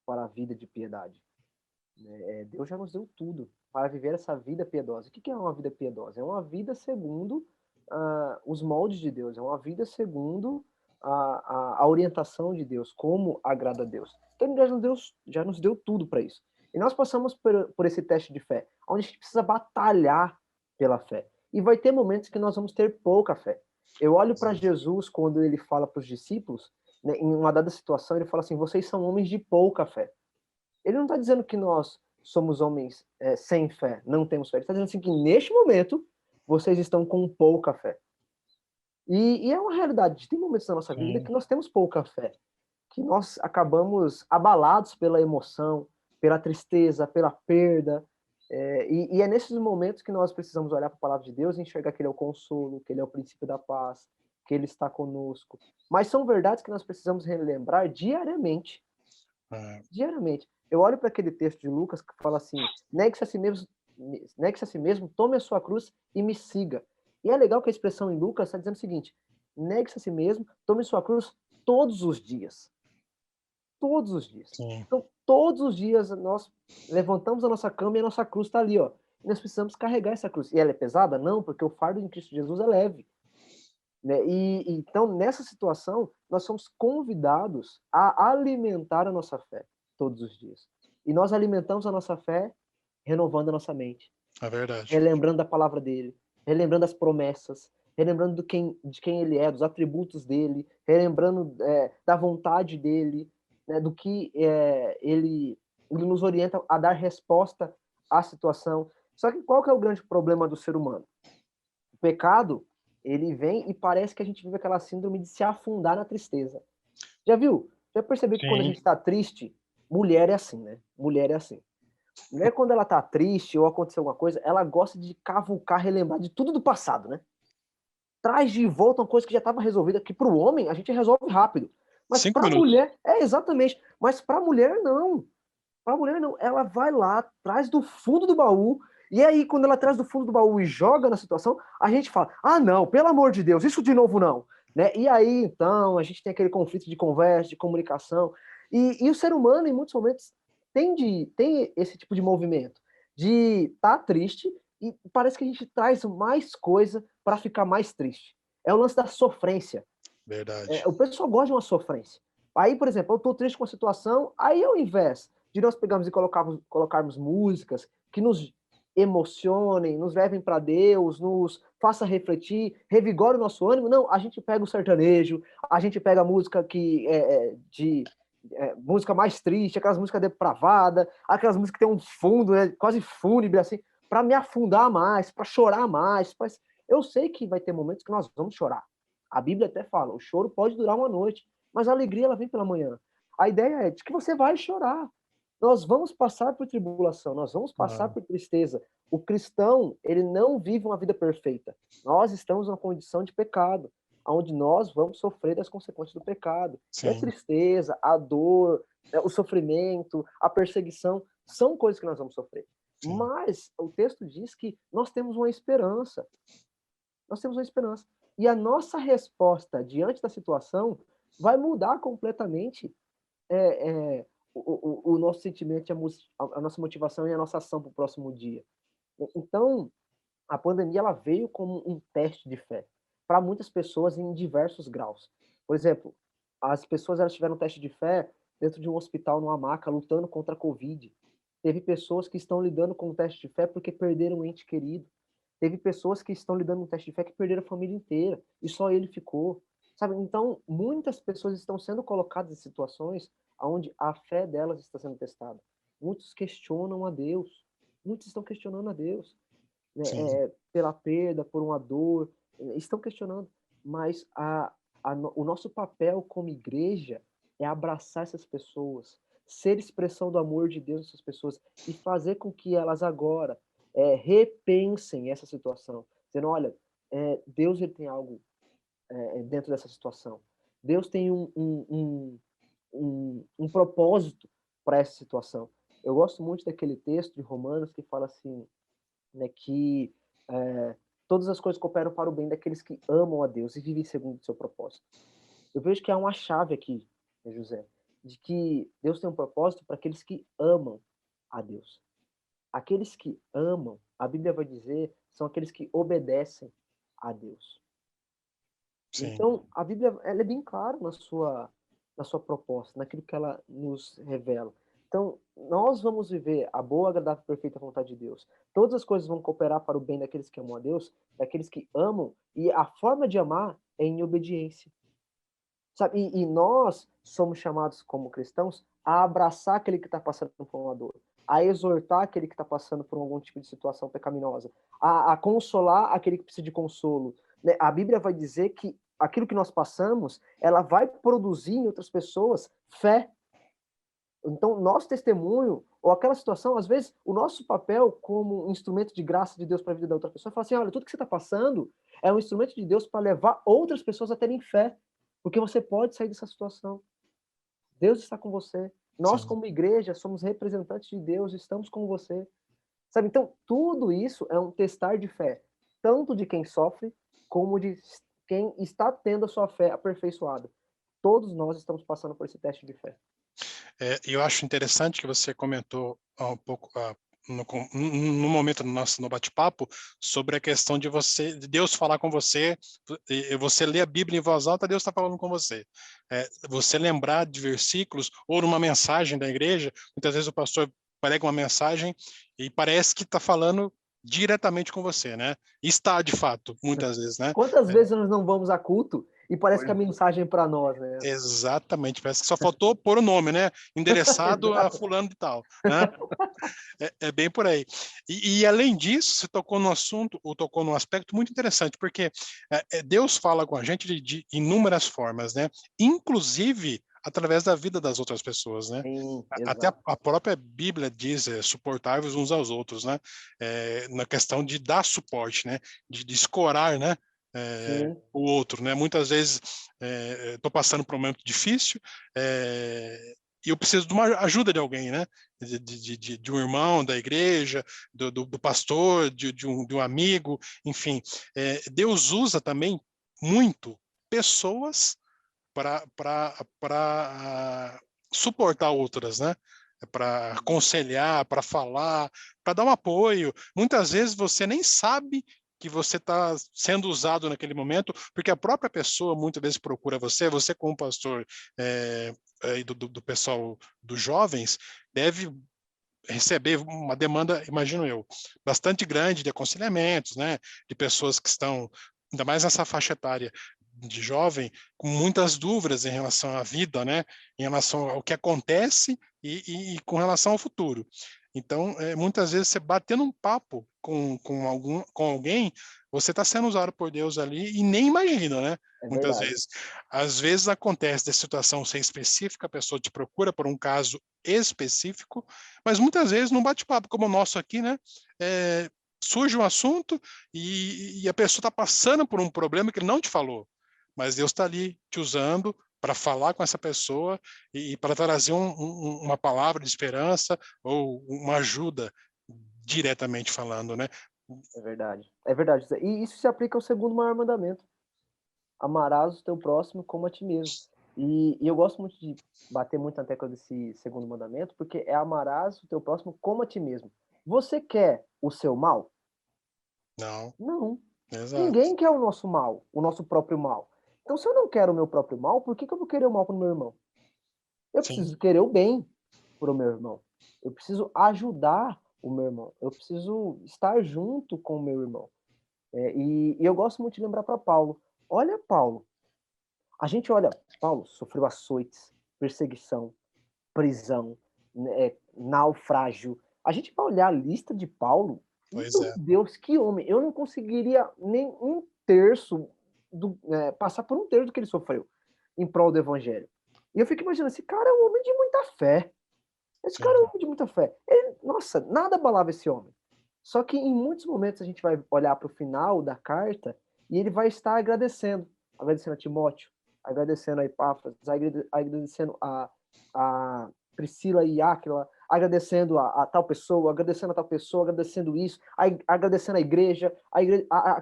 Speaker 2: para a vida de piedade. Deus já nos deu tudo para viver essa vida piedosa. O que é uma vida piedosa? É uma vida segundo os moldes de Deus, é uma vida segundo a orientação de Deus, como agrada a Deus. Então, Deus já nos deu tudo para isso. E nós passamos por esse teste de fé, onde a gente precisa batalhar pela fé. E vai ter momentos que nós vamos ter pouca fé. Eu olho para Jesus quando ele fala para os discípulos, né, em uma dada situação, ele fala assim: vocês são homens de pouca fé. Ele não está dizendo que nós somos homens sem fé, não temos fé. Ele está dizendo assim que neste momento vocês estão com pouca fé. E é uma realidade. Tem momentos na nossa vida que nós temos pouca fé, que nós acabamos abalados pela emoção, pela tristeza, pela perda. E é nesses momentos que nós precisamos olhar para a palavra de Deus e enxergar que Ele é o consolo, que Ele é o princípio da paz, que Ele está conosco. Mas são verdades que nós precisamos relembrar diariamente. Diariamente. Eu olho para aquele texto de Lucas que fala assim: negue-se a si mesmo, tome a sua cruz e me siga. E é legal que a expressão em Lucas está dizendo o seguinte: negue-se a si mesmo, tome sua cruz todos os dias. Todos os dias.
Speaker 1: Sim.
Speaker 2: Então, todos os dias nós levantamos a nossa cama e a nossa cruz está ali, ó. E nós precisamos carregar essa cruz. E ela é pesada? Não, porque o fardo em Cristo Jesus é leve. Né? Então, nessa situação, nós somos convidados a alimentar a nossa fé todos os dias. E nós alimentamos a nossa fé renovando a nossa mente.
Speaker 1: É verdade.
Speaker 2: Relembrando a palavra dele, relembrando as promessas, relembrando de quem ele é, dos atributos dele, relembrando da vontade dele, né, do que ele nos orienta a dar resposta à situação. Só que qual que é o grande problema do ser humano? O pecado, ele vem e parece que a gente vive aquela síndrome de se afundar na tristeza. Já viu? Já percebeu que quando a gente está triste, mulher é assim, né? Mulher é assim. Mulher, quando ela tá triste ou aconteceu alguma coisa, ela gosta de cavucar, relembrar de tudo do passado, né? Traz de volta uma coisa que já estava resolvida, que para o homem a gente resolve rápido. Mas
Speaker 1: 5
Speaker 2: para a
Speaker 1: minutos.
Speaker 2: mulher, exatamente. Mas para a mulher, não. Para a mulher, não. Ela vai lá, traz do fundo do baú, e aí, quando ela traz do fundo do baú e joga na situação, a gente fala: ah, não, pelo amor de Deus, isso de novo não. Né? E aí, então, a gente tem aquele conflito de conversa, de comunicação. E o ser humano, em muitos momentos, tem esse tipo de movimento, de estar triste, e parece que a gente traz mais coisa para ficar mais triste. É o lance da sofrência.
Speaker 1: Verdade.
Speaker 2: O pessoal gosta de uma sofrência. Aí, por exemplo, eu estou triste com a situação, aí ao invés de nós pegarmos e colocarmos músicas que nos emocionem, nos levem para Deus, nos faça refletir, revigore o nosso ânimo, não, a gente pega o sertanejo, a gente pega a música música mais triste, aquelas músicas depravadas, aquelas músicas que tem um fundo, né, quase fúnebre, assim, para me afundar mais, para chorar mais. Eu sei que vai ter momentos que nós vamos chorar. A Bíblia até fala, o choro pode durar uma noite, mas a alegria ela vem pela manhã. A ideia é de que você vai chorar. Nós vamos passar por tribulação, nós vamos passar por tristeza. O cristão, ele não vive uma vida perfeita. Nós estamos numa condição de pecado, onde nós vamos sofrer das consequências do pecado. E a tristeza, a dor, o sofrimento, a perseguição, são coisas que nós vamos sofrer. Sim. Mas o texto diz que nós temos uma esperança. Nós temos uma esperança. E a nossa resposta diante da situação vai mudar completamente o nosso sentimento, a nossa motivação e a nossa ação para o próximo dia. Então, a pandemia ela veio como um teste de fé para muitas pessoas em diversos graus. Por exemplo, as pessoas elas tiveram um teste de fé dentro de um hospital, numa maca, lutando contra a Covid. Teve pessoas que estão lidando com um teste de fé porque perderam um ente querido. Teve pessoas que estão lidando com um teste de fé que perderam a família inteira e só ele ficou. Sabe? Então, muitas pessoas estão sendo colocadas em situações onde a fé delas está sendo testada. Muitos questionam a Deus. Muitos estão questionando a Deus. Né? Pela perda, por uma dor. Estão questionando. Mas o nosso papel como igreja é abraçar essas pessoas, ser expressão do amor de Deus nessas pessoas e fazer com que elas agora repensem essa situação. Dizendo, olha, Deus ele tem algo dentro dessa situação. Deus tem um propósito para essa situação. Eu gosto muito daquele texto de Romanos que fala assim, né, que todas as coisas cooperam para o bem daqueles que amam a Deus e vivem segundo o seu propósito. Eu vejo que há uma chave aqui, né, José, de que Deus tem um propósito para aqueles que amam a Deus. Aqueles que amam, a Bíblia vai dizer, são aqueles que obedecem a Deus. Sim. Então, a Bíblia ela é bem clara na sua proposta, naquilo que ela nos revela. Então, nós vamos viver a boa, agradável e perfeita vontade de Deus. Todas as coisas vão cooperar para o bem daqueles que amam a Deus, daqueles que amam, e a forma de amar é em obediência. Sabe? E nós somos chamados como cristãos a abraçar aquele que está passando por uma dor, a exortar aquele que está passando por algum tipo de situação pecaminosa, a consolar aquele que precisa de consolo. Né? A Bíblia vai dizer que aquilo que nós passamos, ela vai produzir em outras pessoas fé. Então, nosso testemunho, ou aquela situação, às vezes, o nosso papel como instrumento de graça de Deus para a vida da outra pessoa é falar assim: olha, tudo que você está passando é um instrumento de Deus para levar outras pessoas a terem fé, porque você pode sair dessa situação. Deus está com você. Nós,
Speaker 1: Sim.
Speaker 2: como igreja, somos representantes de Deus, estamos com você. Sabe? Então, tudo isso é um testar de fé, tanto de quem sofre, como de quem está tendo a sua fé aperfeiçoada. Todos nós estamos passando por esse teste de fé.
Speaker 1: Eu acho interessante que você comentou um pouco no momento no bate-papo sobre a questão de Deus falar com você, e você lê a Bíblia em voz alta, Deus está falando com você. Você lembrar de versículos ou numa mensagem da igreja, muitas vezes o pastor prega uma mensagem e parece que está falando diretamente com você, né? Está de fato, muitas vezes, né?
Speaker 2: Quantas
Speaker 1: É,
Speaker 2: vezes nós não vamos a culto e parece que a mensagem é para nós, né?
Speaker 1: exatamente, parece que só faltou pôr o nome, né? Endereçado a fulano de tal, né? É bem por aí. Além disso, você tocou no assunto, ou tocou num aspecto muito interessante, porque Deus fala com a gente de inúmeras formas, né? Inclusive através da vida das outras pessoas, né?
Speaker 2: Sim,
Speaker 1: Até
Speaker 2: exato.
Speaker 1: a própria Bíblia diz suportáveis uns aos outros, né? Na questão de dar suporte, né? De escorar, né?
Speaker 2: Sim,
Speaker 1: O outro, né? Muitas vezes estou passando por um momento difícil, e eu preciso de uma ajuda de alguém, né? De um irmão da igreja, do pastor, de um amigo, enfim. Deus usa também muito pessoas para suportar outras, né? Para aconselhar, para falar, para dar um apoio. Muitas vezes você nem sabe que você está sendo usado naquele momento, porque a própria pessoa muitas vezes procura você como pastor do pessoal dos jovens, deve receber uma demanda, imagino eu, bastante grande de aconselhamentos, né, de pessoas que estão, ainda mais nessa faixa etária de jovem, com muitas dúvidas em relação à vida, né, em relação ao que acontece e com relação ao futuro. Então, muitas vezes você batendo um papo com alguém, você está sendo usado por Deus ali e nem imagina, né?
Speaker 2: é
Speaker 1: Muitas
Speaker 2: verdade.
Speaker 1: vezes. Às vezes acontece da situação ser específica, a pessoa te procura por um caso específico, mas muitas vezes num bate-papo como o nosso aqui, né? Surge um assunto e a pessoa está passando por um problema que ele não te falou, mas Deus está ali te usando para falar com essa pessoa e para trazer uma palavra de esperança ou uma ajuda diretamente falando, né?
Speaker 2: É verdade. É verdade. E isso se aplica ao segundo maior mandamento. Amarás o teu próximo como a ti mesmo. E eu gosto muito de bater muito na tecla desse segundo mandamento, porque é amarás o teu próximo como a ti mesmo. Você quer o seu mal?
Speaker 1: Não,
Speaker 2: Não.
Speaker 1: exato.
Speaker 2: Ninguém quer o nosso mal, o nosso próprio mal. Então, se eu não quero o meu próprio mal, por que eu vou querer o mal para o meu irmão? Eu
Speaker 1: Sim,
Speaker 2: preciso querer o bem para o meu irmão. Eu preciso ajudar o meu irmão. Eu preciso estar junto com o meu irmão. E eu gosto muito de lembrar para Paulo. Olha, Paulo. A gente olha, Paulo sofreu açoites, perseguição, prisão, né, naufrágio. A gente vai olhar a lista de Paulo,
Speaker 1: pois
Speaker 2: meu
Speaker 1: é.
Speaker 2: Deus, que homem! Eu não conseguiria nem um terço passar por um terço do que ele sofreu em prol do evangelho. E eu fico imaginando, esse cara é um homem de muita fé. Esse cara é um
Speaker 1: Sim,
Speaker 2: homem de muita fé. Ele, nossa, nada abalava esse homem. Só que em muitos momentos a gente vai olhar para o final da carta e ele vai estar agradecendo. Agradecendo a Timóteo, agradecendo a Epáfras, agradecendo a Priscila e Áquila, agradecendo a tal pessoa, agradecendo a tal pessoa, agradecendo isso, agradecendo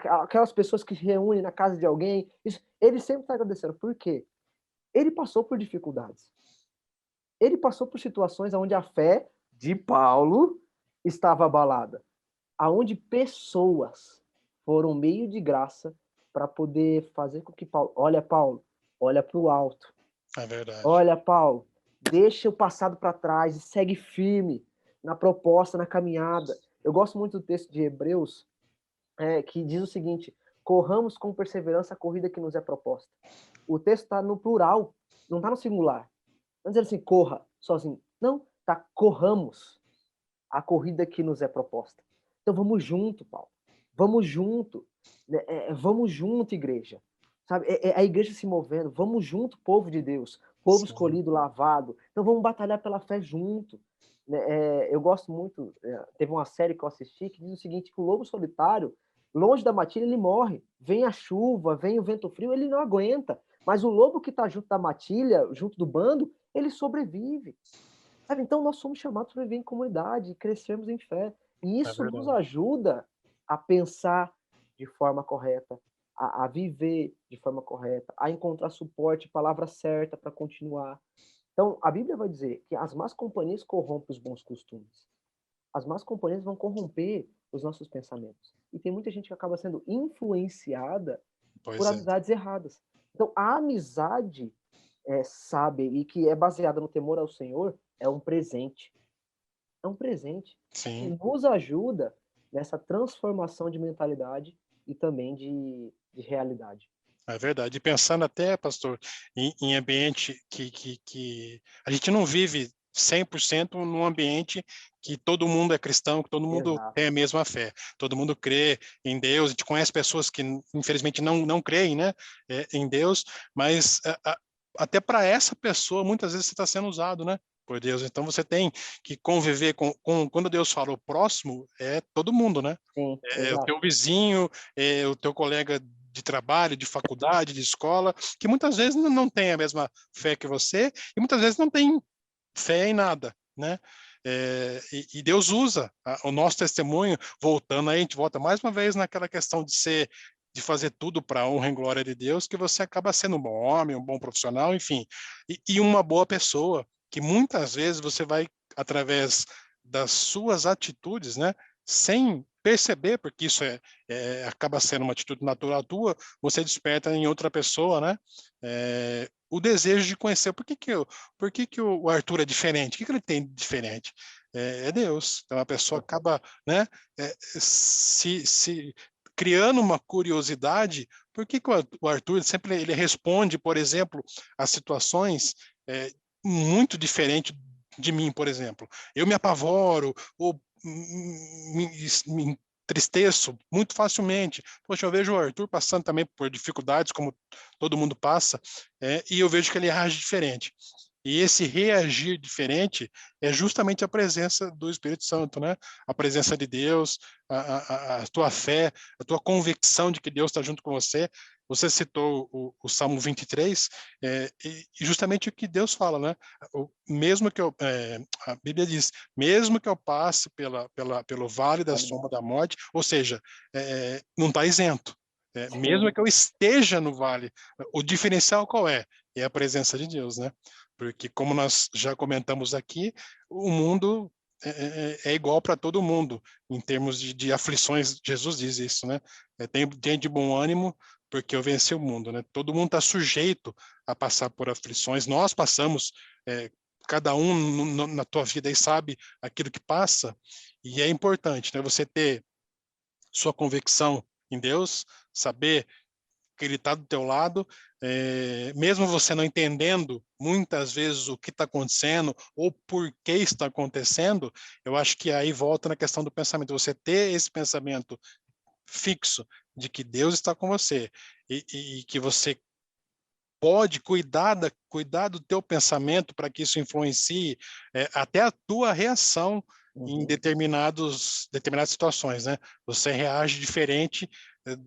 Speaker 2: aquelas pessoas que se reúnem na casa de alguém. Isso, ele sempre está agradecendo. Por quê? Ele passou por dificuldades. Ele passou por situações onde a fé de Paulo estava abalada, aonde pessoas foram meio de graça para poder fazer com que Paulo, olha para o alto.
Speaker 1: é verdade.
Speaker 2: Olha, Paulo, deixa o passado para trás e segue firme na proposta, na caminhada. Eu gosto muito do texto de Hebreus, que diz o seguinte: corramos com perseverança a corrida que nos é proposta. O texto está no plural, não está no singular. Não dizer assim, corra, sozinho. Não, tá, corramos a corrida que nos é proposta. Então vamos junto, Paulo. Vamos junto. Né? Vamos junto, igreja. Sabe? A igreja se movendo. Vamos junto, povo de Deus. Povo
Speaker 1: Sim.
Speaker 2: escolhido, lavado. Então vamos batalhar pela fé junto. Né? Eu gosto muito. Teve uma série que eu assisti que diz o seguinte: que o lobo solitário, longe da matilha, ele morre. Vem a chuva, vem o vento frio, ele não aguenta. Mas o lobo que está junto da matilha, junto do bando, ele sobrevive. Sabe? Então, nós somos chamados para viver em comunidade e crescermos em fé. E
Speaker 1: É
Speaker 2: isso nos
Speaker 1: verdade.
Speaker 2: ajuda a pensar de forma correta, a viver de forma correta, a encontrar suporte, palavra certa para continuar. Então, a Bíblia vai dizer que as más companhias corrompem os bons costumes. As más companhias vão corromper os nossos pensamentos. E tem muita gente que acaba sendo influenciada por
Speaker 1: Pois é.
Speaker 2: amizades erradas. Então, a amizade sábia e que é baseada no temor ao Senhor é um presente. É um presente que
Speaker 1: Sim.
Speaker 2: nos ajuda nessa transformação de mentalidade e também de realidade.
Speaker 1: É verdade. E pensando até, pastor, em ambiente que a gente não vive 100% num ambiente que todo mundo é cristão, que todo mundo
Speaker 2: Exato.
Speaker 1: tem a mesma fé, todo mundo crê em Deus. A gente conhece pessoas que, infelizmente, não creem, né, em Deus, mas até para essa pessoa, muitas vezes você está sendo usado, né, por Deus. Então você tem que conviver quando Deus fala o próximo, é todo mundo, né?
Speaker 2: Sim,
Speaker 1: É o
Speaker 2: exato.
Speaker 1: teu vizinho, é o teu colega de trabalho, de faculdade, de escola, que muitas vezes não tem a mesma fé que você e muitas vezes não tem fé em nada, né? E Deus usa o nosso testemunho, voltando aí, a gente volta mais uma vez naquela questão de fazer tudo para a honra e glória de Deus, que você acaba sendo um bom homem, um bom profissional, enfim, e uma boa pessoa, que muitas vezes você vai, através das suas atitudes, né, sem perceber, porque isso acaba sendo uma atitude natural tua, você desperta em outra pessoa, né, o desejo de conhecer. Por que que o Arthur é diferente? O que que ele tem de diferente? É Deus. Então a pessoa acaba, né, se criando uma curiosidade. Por que que o Arthur sempre ele responde, por exemplo, a situações muito diferentes de mim, por exemplo? Eu me apavoro ou me entristeço muito facilmente. Poxa, eu vejo o Arthur passando também por dificuldades, como todo mundo passa, e eu vejo que ele age diferente. E esse reagir diferente é justamente a presença do Espírito Santo, né? A presença de Deus, a tua fé, a tua convicção de que Deus está junto com você. Você citou o Salmo 23, e justamente o que Deus fala, né? Mesmo que a Bíblia diz, mesmo que eu passe pelo vale da
Speaker 2: Vale da
Speaker 1: sombra da
Speaker 2: morte.
Speaker 1: morte, ou seja, não está isento.
Speaker 2: Sim,
Speaker 1: Mesmo que eu esteja no vale, o diferencial qual é? É a presença de Deus, né? Porque, como nós já comentamos aqui, o mundo é igual para todo mundo, em termos de aflições. Jesus diz isso, né? Tem de bom ânimo, porque eu venci o mundo, né? Todo mundo está sujeito a passar por aflições. Nós passamos, cada um na tua vida aí sabe aquilo que passa, e é importante, né? Você ter sua convicção em Deus, saber que ele está do teu lado, mesmo você não entendendo muitas vezes o que está acontecendo ou por que está acontecendo, eu acho que aí volta na questão do pensamento. Você ter esse pensamento fixo de que Deus está com você e que você pode cuidar do teu pensamento para que isso influencie até a tua reação em
Speaker 2: uhum,
Speaker 1: determinadas situações, né? Você reage diferente eh,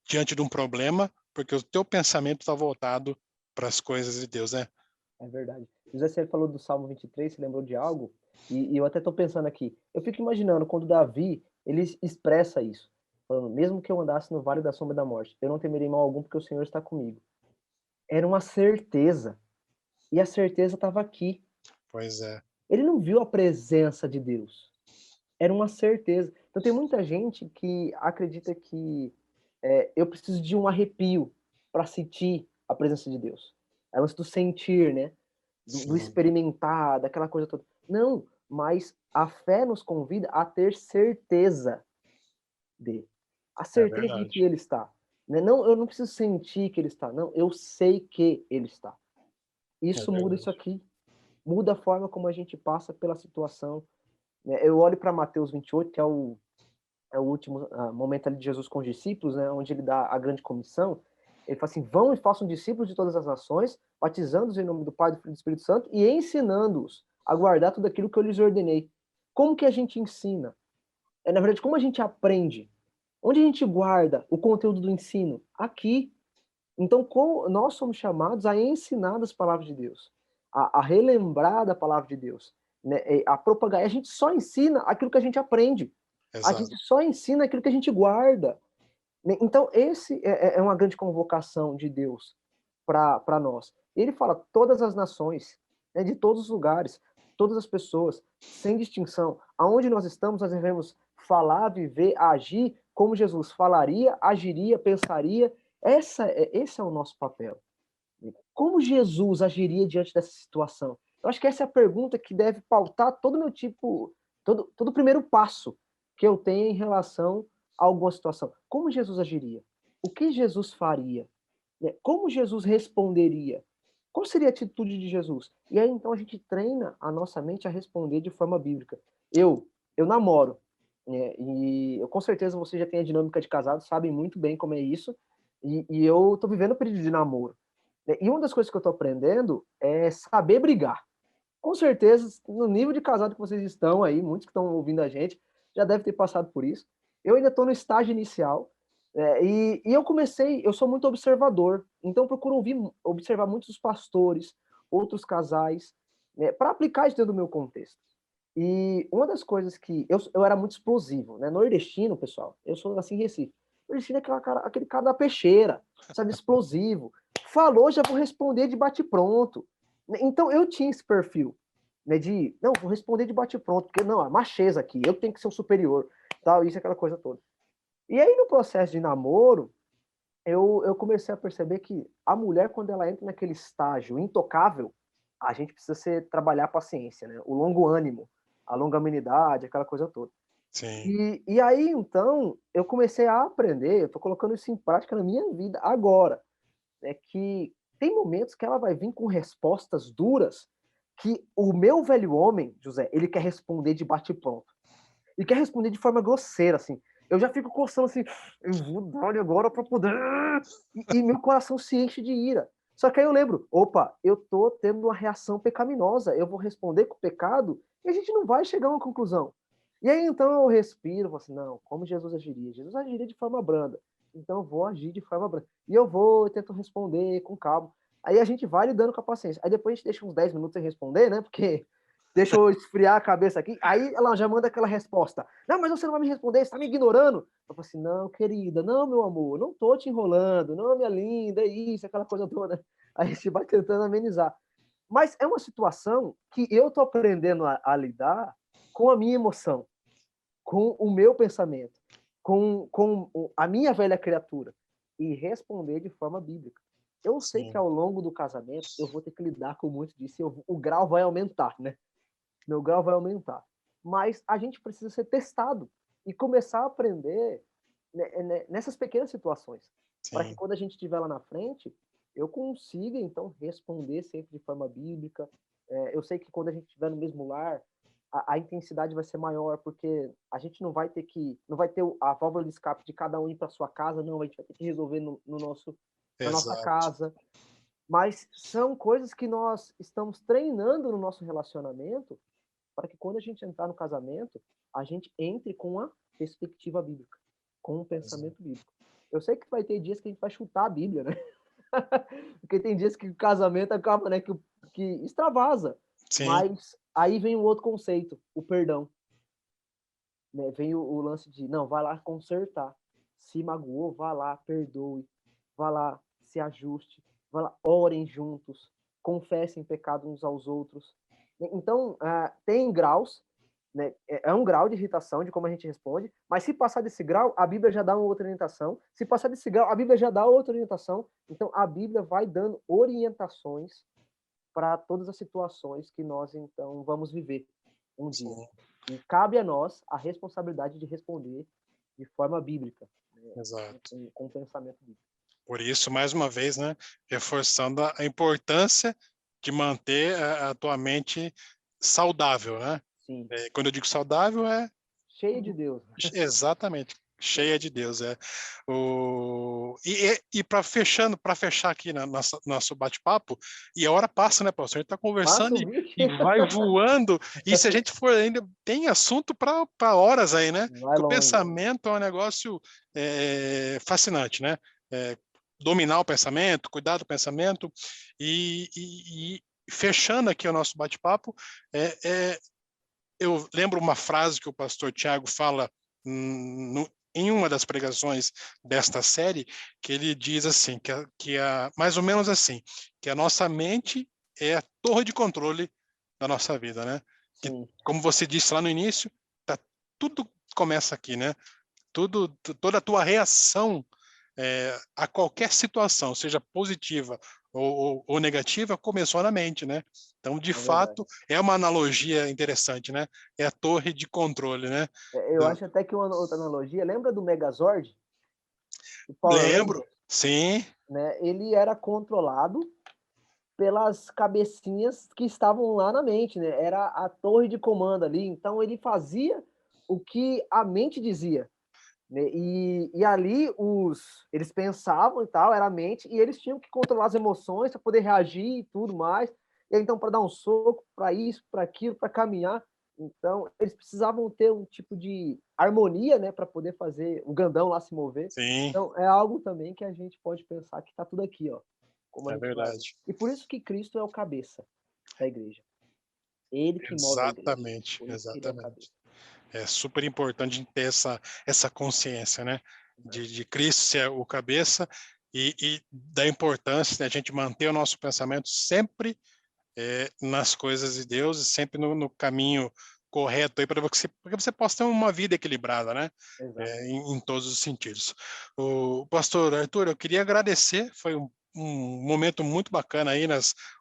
Speaker 1: diante de um problema porque o teu pensamento está voltado para as coisas de Deus, né?
Speaker 2: é verdade. José, você falou do Salmo 23, você lembrou de algo? E eu até estou pensando aqui. Eu fico imaginando quando Davi, ele expressa isso. Falando, mesmo que eu andasse no vale da sombra da morte, eu não temerei mal algum porque o Senhor está comigo. Era uma certeza. E a certeza estava aqui.
Speaker 1: Pois é,
Speaker 2: Ele não viu a presença de Deus. Era uma certeza. Então tem muita gente que acredita que eu preciso de um arrepio para sentir a presença de Deus. É o lance do sentir, né? Do
Speaker 1: sim,
Speaker 2: experimentar, daquela coisa toda. Não, mas a fé nos convida a ter certeza dele. A
Speaker 1: é
Speaker 2: certeza de que
Speaker 1: verdade,
Speaker 2: ele está. Né? Não, eu não preciso sentir que ele está. Não, eu sei que ele está.
Speaker 1: é
Speaker 2: Isso muda isso
Speaker 1: verdade.
Speaker 2: aqui. muda a forma como a gente passa pela situação, né? Eu olho para Mateus 28, que é o último momento ali de Jesus com os discípulos, né, onde ele dá a grande comissão. Ele fala assim: vão e façam discípulos de todas as nações, batizando-os em nome do Pai, do Filho e do Espírito Santo e ensinando-os a guardar tudo aquilo que eu lhes ordenei. Como que a gente ensina? Na verdade, como a gente aprende? Onde a gente guarda o conteúdo do ensino? Aqui. Então, nós somos chamados a ensinar as palavras de Deus, a relembrar da palavra de Deus, né, a propagar. A gente só ensina aquilo que a gente aprende. A
Speaker 1: Exato.
Speaker 2: gente só ensina aquilo que a gente guarda. Então, esse é uma grande convocação de Deus para nós. Ele fala todas as nações, né, de todos os lugares, todas as pessoas, sem distinção. Aonde nós estamos, nós devemos falar, viver, agir como Jesus falaria, agiria, pensaria. Esse é o nosso papel. Como Jesus agiria diante dessa situação? Eu acho que essa é a pergunta que deve pautar todo o meu todo o primeiro passo que eu tenho em relação a alguma situação. Como Jesus agiria? O que Jesus faria? Como Jesus responderia? Qual seria a atitude de Jesus? E aí, então, a gente treina a nossa mente a responder de forma bíblica. Eu namoro, né, e eu, com certeza você já tem a dinâmica de casado, sabe muito bem como é isso, e eu tô vivendo o período de namoro. E uma das coisas que eu tô aprendendo é saber brigar. Com certeza, no nível de casado que vocês estão aí, muitos que estão ouvindo a gente, já devem ter passado por isso. Eu ainda estou no estágio inicial, e eu sou muito observador, então eu procuro observar muitos pastores, outros casais, né, para aplicar isso dentro do meu contexto. E uma das coisas que eu era muito explosivo, né? Nordestino, pessoal, eu sou assim em Recife. Nordestino é aquele cara da peixeira, sabe, explosivo. Falou, já vou responder de bate-pronto. Então eu tinha esse perfil, né, de não, vou responder de bate-pronto, porque não, é macheza aqui, eu tenho que ser o superior, tal, isso, aquela coisa toda. E aí no processo de namoro, eu comecei a perceber que a mulher, quando ela entra naquele estágio intocável, a gente precisa trabalhar a paciência, né? O longo ânimo, a longanimidade, aquela coisa toda.
Speaker 1: Sim.
Speaker 2: E aí, então, eu comecei a aprender, eu tô colocando isso em prática na minha vida agora, é que tem momentos que ela vai vir com respostas duras que o meu velho homem, José, ele quer responder de bate-pronto. E quer responder de forma grosseira, assim. Eu já fico coçando assim, eu vou dar ele agora para poder. E meu coração se enche de ira. Só que aí eu lembro, opa, eu tô tendo uma reação pecaminosa, eu vou responder com o pecado e a gente não vai chegar a uma conclusão. E aí então eu respiro, falo assim, não, como Jesus agiria? Jesus agiria de forma branda. Então eu vou agir de forma branda. E eu vou, eu tento responder com calma. Aí a gente vai lidando com a paciência. Aí depois a gente deixa uns 10 minutos sem responder, né? Porque deixa eu esfriar a cabeça aqui. Aí ela já manda aquela resposta. Não, mas você não vai me responder, você tá me ignorando. Eu falo assim, não, querida, não, meu amor, não tô te enrolando, não, minha linda, é isso, aquela coisa toda. Aí a gente vai tentando amenizar. Mas é uma situação que eu tô aprendendo a lidar com a minha emoção, com o meu pensamento, com a minha velha criatura e responder de forma bíblica. Eu sei que
Speaker 1: Sim.
Speaker 2: ao longo do casamento eu vou ter que lidar com muito disso e o grau vai aumentar, né? Meu grau vai aumentar. Mas a gente precisa ser testado e começar a aprender nessas pequenas situações, para que
Speaker 1: Sim.
Speaker 2: quando a gente estiver lá na frente, eu consiga, então, responder sempre de forma bíblica. Eu sei que quando a gente estiver no mesmo lar, a intensidade vai ser maior, porque a gente não vai ter a válvula de escape de cada um ir para sua casa, não, a gente vai ter que resolver na nossa
Speaker 1: Exato.
Speaker 2: casa. Mas são coisas que nós estamos treinando no nosso relacionamento para que quando a gente entrar no casamento, a gente entre com uma perspectiva bíblica, com um
Speaker 1: Exato.
Speaker 2: pensamento bíblico. Eu sei que vai ter dias que a gente vai chutar a Bíblia, né? Porque tem dias que o casamento acaba, né, que extravasa.
Speaker 1: Sim.
Speaker 2: Mas aí vem o outro conceito, o perdão. Né? Vem o lance de, não, vai lá consertar. Se magoou, vá lá, perdoe. Vá lá, se ajuste. Vá lá, orem juntos. Confessem pecado uns aos outros. Então, tem graus, né? É um grau de irritação de como a gente responde, mas se passar desse grau, a Bíblia já dá uma outra orientação. Se passar desse grau, a Bíblia já dá outra orientação. Então, a Bíblia vai dando orientações para todas as situações que nós, então, vamos viver um dia.
Speaker 1: Sim.
Speaker 2: E cabe a nós a responsabilidade de responder de forma bíblica, né?
Speaker 1: Exato.
Speaker 2: Com pensamento bíblico.
Speaker 1: Por isso, mais uma vez, né, reforçando a importância de manter a tua mente saudável, né?
Speaker 2: Sim.
Speaker 1: Quando eu digo saudável,
Speaker 2: Cheia de Deus.
Speaker 1: exatamente, cheia de Deus. E para fechar aqui na nosso bate-papo, e a hora passa, né, pastor? A gente está conversando
Speaker 2: Passa o
Speaker 1: e
Speaker 2: bicho.
Speaker 1: vai voando, e se a gente for ainda, tem assunto para horas aí, né?
Speaker 2: Vai
Speaker 1: Porque o
Speaker 2: longe.
Speaker 1: pensamento é um negócio fascinante, né? Dominar o pensamento, cuidar do pensamento, e fechando aqui o nosso bate-papo, eu lembro uma frase que o pastor Tiago fala em uma das pregações desta série, que ele diz assim, mais ou menos assim, que a nossa mente é a torre de controle da nossa vida, né? Que, como você disse lá no início, tudo começa aqui, né? Toda a tua reação a qualquer situação, seja positiva ou negativa, começou na mente, né? Então, de fato, é uma analogia interessante, né? É a torre de controle, né?
Speaker 2: Eu acho até que uma outra analogia, lembra do Megazord? O Power
Speaker 1: Lembro,
Speaker 2: Rangers?
Speaker 1: sim.
Speaker 2: Né? Ele era controlado pelas cabecinhas que estavam lá na mente, né? Era a torre de comando ali. Então ele fazia o que a mente dizia, né? E ali eles pensavam e tal, era a mente, e eles tinham que controlar as emoções para poder reagir e tudo mais. E aí, então, para dar um soco, para isso, para aquilo, para caminhar. Então, eles precisavam ter um tipo de harmonia, né, para poder fazer o Gandão lá se mover.
Speaker 1: Sim.
Speaker 2: Então, é algo também que a gente pode pensar que está tudo aqui, ó. Como a gente vai.
Speaker 1: Verdade.
Speaker 2: E por isso que Cristo é o cabeça da igreja. Ele que move a igreja.
Speaker 1: Exatamente,
Speaker 2: Por isso que ele é o cabeça.
Speaker 1: exatamente. É super importante ter essa consciência, né? De Cristo ser o cabeça e da importância de a gente manter o nosso pensamento sempre nas coisas de Deus e sempre no caminho correto aí para você possa ter uma vida equilibrada, né? Em todos os sentidos. O pastor Arthur, eu queria agradecer, foi um momento muito bacana aí,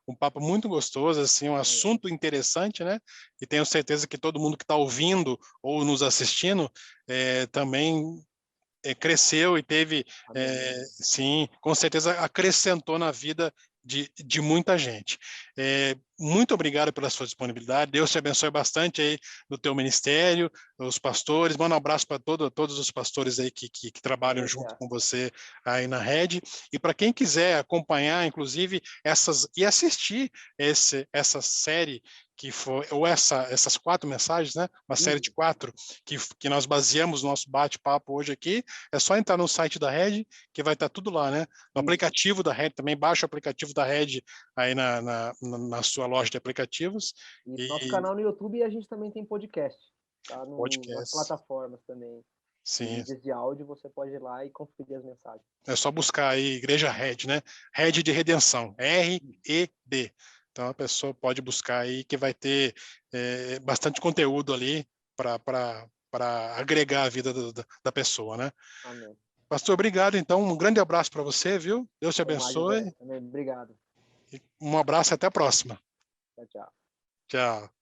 Speaker 1: um papo muito gostoso, assim, um assunto interessante, né? E tenho certeza que todo mundo que está ouvindo ou nos assistindo também cresceu e teve, sim, com certeza acrescentou na vida de muita gente. Muito obrigado pela sua disponibilidade. Deus te abençoe bastante aí no teu ministério, os pastores. Manda um abraço para todos os pastores aí que trabalham junto com você aí na rede. E para quem quiser acompanhar, inclusive, e assistir essa série que foi, ou essas 4 mensagens, né? Uma série de 4 que nós baseamos o nosso bate-papo hoje aqui, é só entrar no site da Red, que vai estar tudo lá, né? No aplicativo da Red também, baixa o aplicativo da Red aí na sua loja de aplicativos.
Speaker 2: E nosso canal no YouTube, a gente também tem podcast, tá? Nas
Speaker 1: Podcast.
Speaker 2: plataformas também.
Speaker 1: Sim.
Speaker 2: De mídias de áudio, você pode ir lá e conferir as mensagens.
Speaker 1: É só buscar aí Igreja Red, né? Red de Redenção, R-E-D. Então a pessoa pode buscar aí que vai ter bastante conteúdo ali para agregar a vida da pessoa, né?
Speaker 2: Amém.
Speaker 1: Pastor, obrigado. Então, um grande abraço para você, viu? Deus te abençoe.
Speaker 2: Também, obrigado.
Speaker 1: Um abraço e até a próxima.
Speaker 2: Tchau, tchau.
Speaker 1: Tchau.